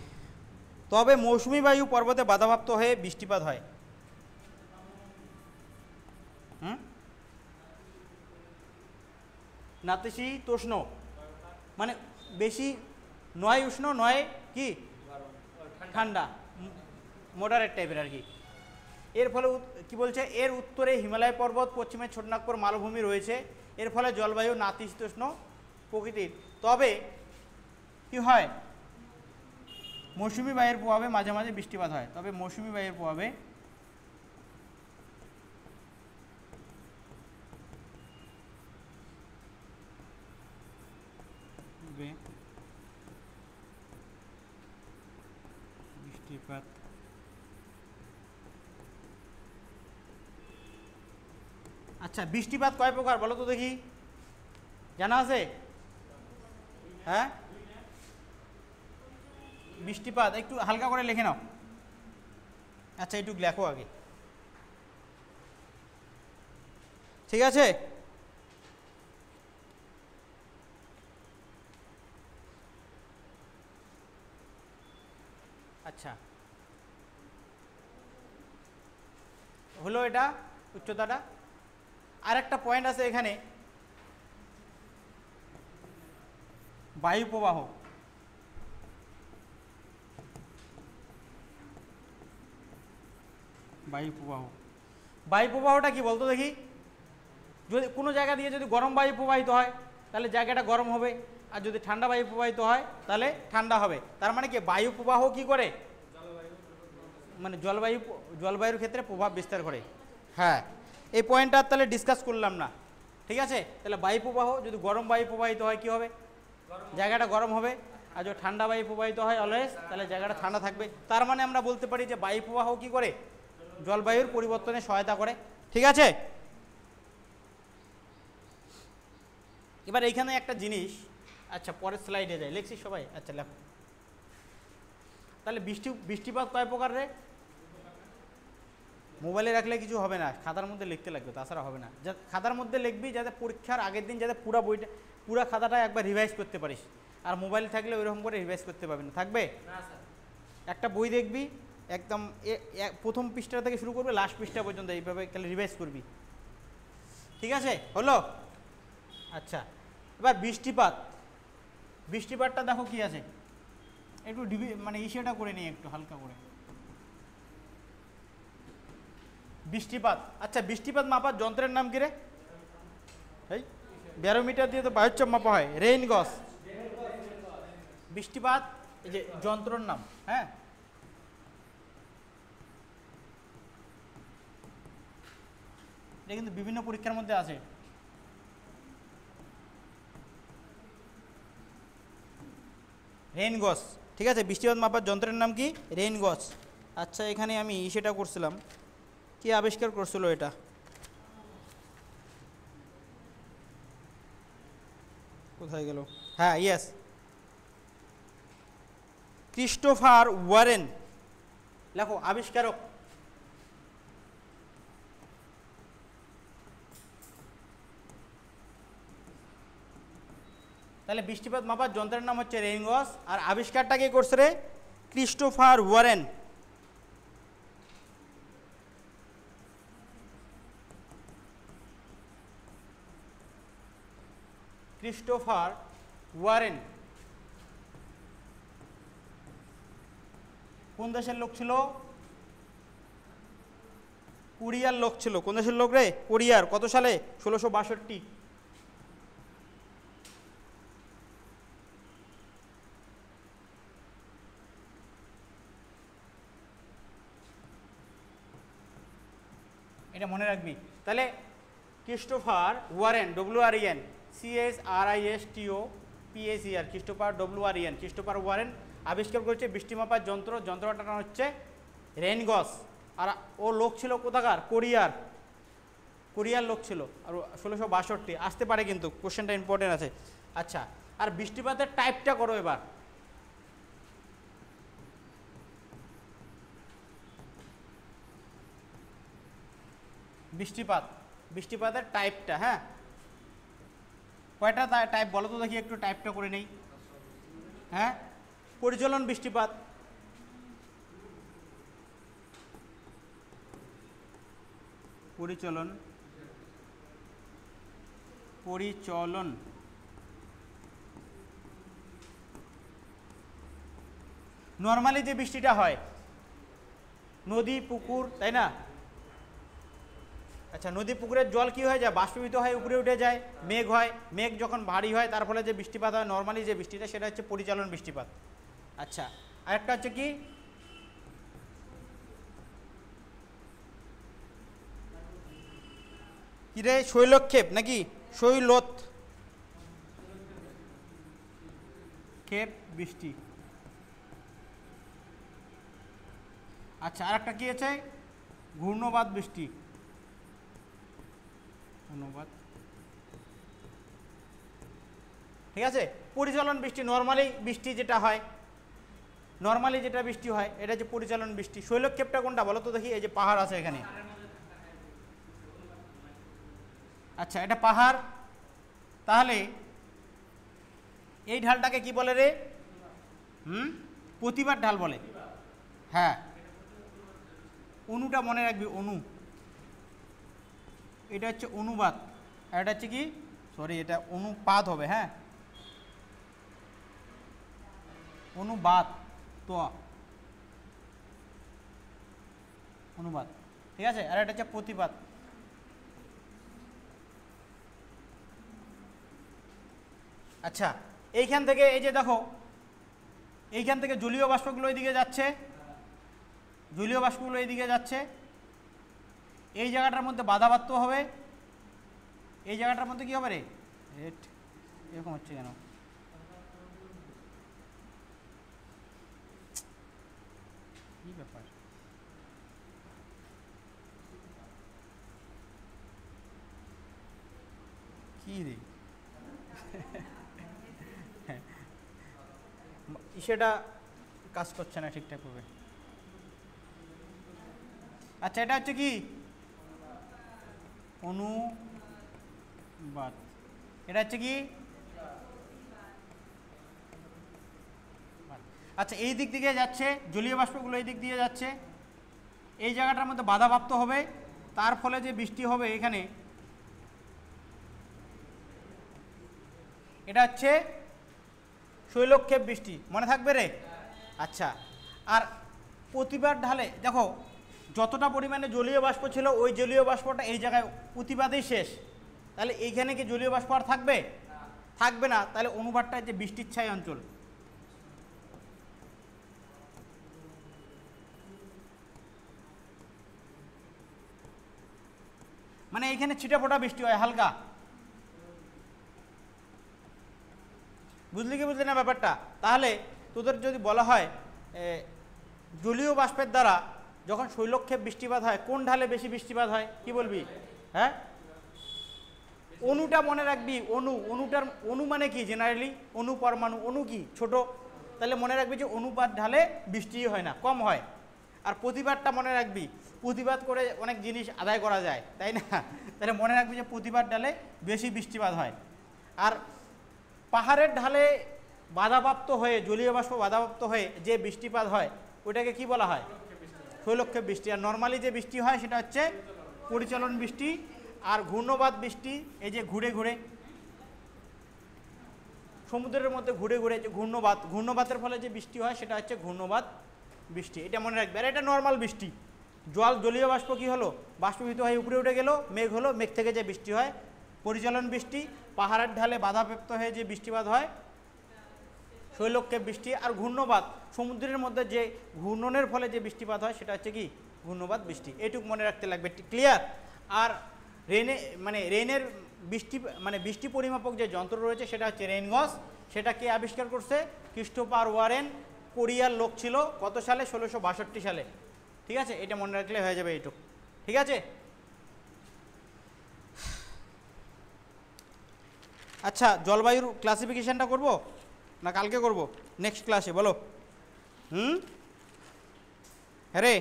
তবে মৌসুমী বায়ু পর্বতে বাধাপ্রাপ্ত হয়ে বৃষ্টিপাত হয়। নাতিশীতোষ্ণ মানে বেশি নয় উষ্ণ নয় কি ঠান্ডা, মডারেট টাইপের আর কি। এর ফলে কি বলছে? এর উত্তরে হিমালয় পর্বত, পশ্চিমে ছোটনাগপুর মালভূমি রয়েছে। এর ফলে জলবায়ু নাতিশীতোষ্ণ প্রকৃতির। তবে কি হয়? মৌসুমী বায়ুর প্রভাবে মাঝে মাঝে বৃষ্টিপাত হয়। তবে মৌসুমী বায়ুর প্রভাবে বৃষ্টিপাত আচ্ছা, বৃষ্টিপাত কয় প্রকার বলো তো দেখি? জানা আছে? হ্যাঁ, বৃষ্টিপাত একটু হালকা করে লিখে নাও। আচ্ছা, একটু লেখো আগে। ঠিক আছে? আচ্ছা, হলো এটা উচ্চতাটা। আর একটা পয়েন্ট আছে এখানে, বায়ু প্রবাহ। বায়ু প্রবাহ, বায়ু প্রবাহটা কি বলতো দেখি? যদি কোনো জায়গা দিয়ে যদি গরম বায়ু প্রবাহিত হয় তাহলে জায়গাটা গরম হবে, আর যদি ঠান্ডা বায়ু প্রবাহিত হয় তাহলে ঠান্ডা হবে। তার মানে কি বায়ু প্রবাহ কি করে? মানে জলবায়ুর ক্ষেত্রে প্রভাব বিস্তার করে। হ্যাঁ, এই পয়েন্টটা তাহলে ডিসকাস করলাম না, ঠিক আছে? তাহলে বায়ু প্রবাহ, যদি গরম বায়ু প্রবাহিত হয় কি হবে? জায়গাটা গরম হবে। আর যদি ঠান্ডা বায়ু প্রবাহিত হয় অলওয়েজ, তাহলে জায়গাটা ঠান্ডা থাকবে। তার মানে আমরা বলতে পারি যে বায়ু প্রবাহ কি করে? জলবায়ুর পরিবর্তনে সহায়তা করে, ঠিক আছে? এবার এইখানে একটা জিনিস, আচ্ছা পরের স্লাইডে যাই, লিখছি সবাই? আচ্ছা লেখো। তাহলে বৃষ্টিপাত কয় প্রকার রে? মোবাইলে রাখলে কিছু হবে না, খাতার মধ্যে লিখতে লাগবে, তাছাড়া হবে না। খাতার মধ্যে লিখবি যাতে পরীক্ষার আগের দিন যাতে পুরা খাতাটা একবার রিভাইজ করতে পারিস। আর মোবাইল থাকলে ওইরকম করে রিভাইজ করতে পারবি না, থাকবে? একটা বই দেখবি, একদম প্রথম পৃষ্ঠা থেকে শুরু করবে লাস্ট পৃষ্ঠা পর্যন্ত, এইভাবে তাহলে রিভাইজ করবি, ঠিক আছে? হলো? আচ্ছা, এবার বৃষ্টিপাতটা দেখো কি আছে, একটু মানে ইসেটা করে নিই একটু হালকা করে। বৃষ্টিপাত, আচ্ছা বৃষ্টিপাত মাপার যন্ত্রের নাম কি রে? এই ব্যারোমিটার দিয়ে তো বায়ুচাপ মাপা হয়, রেইন গজ। বৃষ্টিপাত এই যে যন্ত্রর নাম, হ্যাঁ? এটা কিন্তু বিভিন্ন পরীক্ষার মধ্যে আছে। রেইন গজ, ঠিক আছে? বৃষ্টিপাত মাপার যন্ত্রের নাম কি? রেইন গজ। আচ্ছা, এখানে আমি সেটা করছিলাম, কি আবিষ্কার করছিল এটা? কোথায় গেল? হ্যাঁ, ইয়েস, ক্রিস্টোফার ওয়ারেন। লেখো আবিষ্কারক। তাহলে বৃষ্টিপাত মাপার যন্ত্রের নাম হচ্ছে রেইন গজ, আর আবিষ্কারটা কে করছে রে? Christopher Warren. ক্রিস্টোফার ওয়ারেন কোন দেশের লোক ছিল? কোরিয়ার লোক ছিল। কোন দেশের লোক রে? কোরিয়ার। কত সালে? 1662। এটা মনে রাখবি। তাহলে Christopher Warren, WREN, CHRISTOPHER, Christopher WREN, Christopher Warren আবিষ্কার করেছে বৃষ্টি মাপার যন্ত্রটার নাম হচ্ছে রেইন গজ। আর ও লোক ছিল কোথাকার? কোরিয়ার লোক ছিল। আর 1662 আসতে পারে, কিন্তু কোশ্চেনটা ইম্পর্টেন্ট আছে। আচ্ছা, আর বৃষ্টিপাতের টাইপটা করো এবার। বৃষ্টিপাতের টাইপটা, হ্যাঁ, কয়টা টাইপ বলো তো দেখি, একটু টাইপটা করে নেই। হ্যাঁ, পরিচলন বৃষ্টিপাত, পরিচলন নর্মালি যে বৃষ্টিটা হয় নদী পুকুর, তাই না? আচ্ছা, নদী পুকুরের জল কি হয়ে যায়? বাষ্পীভূত হয়, উপরে উঠে যায়, মেঘ হয়, মেঘ যখন ভারী হয় তার ফলে যে বৃষ্টিপাত হয়, নর্মালি যে বৃষ্টিটা, সেটা হচ্ছে পরিচালন বৃষ্টিপাত। আচ্ছা, আরেকটা হচ্ছে কি? রে শৈলক্ষেপ নাকি ক্ষেপ বৃষ্টি। আচ্ছা, আরেকটা কি আছে? ঘূর্ণবাদ বৃষ্টি। ঠিক আছে? পরিচালন বৃষ্টি নর্মালি বৃষ্টি যেটা হয়, নর্মালি যেটা বৃষ্টি হয় এটা হচ্ছে পরিচালন বৃষ্টি। শৈলক্ষেপটা কোনটা বলো তো দেখি? এই যে পাহাড় আছে এখানে, আচ্ছা এটা পাহাড়, তাহলে এই ঢালটাকে কি বলে রে? প্রতিবাদ ঢাল বলে। হ্যাঁ, অনুটা মনে রাখবি, অনু। এটা হচ্ছে অনুবাদ, আর এটা হচ্ছে কি, সরি এটা অনুপাত হবে। হ্যাঁ, অনুবাদ তো অনুবাদ, ঠিক আছে। আর এটা হচ্ছে প্রতিবাদ। আচ্ছা, এইখান থেকে এই যে দেখো, এইখান থেকে জলীয় বাষ্পগুলো এইদিকে যাচ্ছে, জলীয় বাষ্পগুলো এইদিকে যাচ্ছে, এই জায়গাটার মধ্যে বাধাপ্রাপ্ত হবে, এই জায়গাটার মধ্যে কি হবে রে? এরকম হচ্ছে কেন? কি ব্যাপার? কি রে? সেটা কাজ করছে না ঠিকঠাক ভাবে। আচ্ছা, এটা হচ্ছে কি অনুবাদ, এটা হচ্ছে কি। আচ্ছা, এই দিক দিকে যাচ্ছে, জলীয় বাষ্পগুলো এই দিক দিয়ে যাচ্ছে, এই জায়গাটার মধ্যে বাধাপ্রাপ্ত হবে, তার ফলে যে বৃষ্টি হবে এখানে, এটা হচ্ছে শৈলক্ষেপ বৃষ্টি, মনে থাকবে রে? আচ্ছা, আর প্রতিবাদ ঢালে দেখো যতটা পরিমাণে জলীয় বাষ্প ছিল, ওই জলীয় বাষ্পটা এই জায়গায় প্রতিবাদেই শেষ, তাহলে এইখানে কি জলীয় বাষ্প আর থাকবে? থাকবে না। তাহলে অনুবাদটা হচ্ছে বৃষ্টির ছায় অঞ্চল। মানে এইখানে ছিটেফোঁটা বৃষ্টি হয় হালকা, বুঝলি কি বুঝলি না ব্যাপারটা? তাহলে তোদের যদি বলা হয় জলীয় বাষ্পের দ্বারা যখন শৈলক্ষেপ বৃষ্টিপাত হয়, কোন ঢালে বেশি বৃষ্টিপাত হয়, কি বলবি? হ্যাঁ, অণুটা মনে রাখবি, অনুটার অনু মানে কি জেনারেলি? অনু পরমাণু, অনু কি ছোট, তাহলে মনে রাখবি যে অনুপাত ঢালে বৃষ্টি হয় না, কম হয়। আর প্রতিবাদটা মনে রাখবি, প্রতিবাদ করে অনেক জিনিস আদায় করা যায়, তাই না? তাহলে মনে রাখবি যে প্রতিবাদ ঢালে বেশি বৃষ্টিপাত হয়। আর পাহাড়ের ঢালে বাধাপ্রাপ্ত হয়ে, জলীয় বাষ্প বাধাপ্রাপ্ত হয়ে যে বৃষ্টিপাত হয় ওইটাকে কি বলা হয়? শৈলক্ষেপ বৃষ্টি। আর নর্মালি যে বৃষ্টি হয় সেটা হচ্ছে পরিচলন বৃষ্টি। আর ঘূর্ণবাত বৃষ্টি, এই যে ঘুরে ঘুরে সমুদ্রের মধ্যে ঘুরে ঘুরে যে ঘূর্ণবাত, ঘূর্ণবাতের ফলে যে বৃষ্টি হয় সেটা হচ্ছে ঘূর্ণবাত বৃষ্টি, এটা মনে রাখবে। আর এটা নর্মাল বৃষ্টি, জলীয় বাষ্প কি হলো, বাষ্পীভূত হয়ে উপরে উঠে গেল, মেঘ হলো, মেঘ থেকে যে বৃষ্টি হয় পরিচলন বৃষ্টি। পাহাড়ের ঢালে বাধাপ্রাপ্ত হয়ে যে বৃষ্টিপাত হয় শৈলক্ষেপ বৃষ্টি। আর ঘূর্ণবাত, সমুদ্রের মধ্যে যে ঘূর্ণনের ফলে যে বৃষ্টিপাত হয় সেটা হচ্ছে কি ঘূর্ণবাত বৃষ্টি। এইটুকু মনে রাখতে লাগবে, ক্লিয়ার? আর রেনের বৃষ্টি বৃষ্টি পরিমাপক যে যন্ত্র রয়েছে সেটা হচ্ছে রেন গজ। সেটা কে আবিষ্কার করছে? ক্রিস্টোফার ওয়ারেন, কোরিয়ার লোক ছিল। কত সালে? 1662 সালে। ঠিক আছে, এটা মনে রাখলে হয়ে যাবে এইটুকু। ঠিক আছে। আচ্ছা, জলবায়ুর ক্লাসিফিকেশনটা করব না কালকে করব? নেক্সট ক্লাসে বলো। হ্যাঁ রে,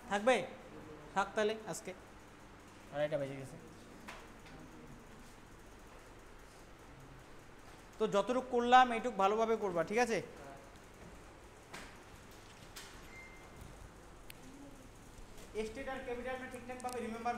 থাকবে? থাক তাহলে, আজকে 2:30 বেজে গেছে। তো যতটুকু করলাম এইটুকু ভালোভাবে করবা, ঠিক আছে? স্টেট আর ক্যাপিটাল ঠিকঠাকভাবে রিমেম্বার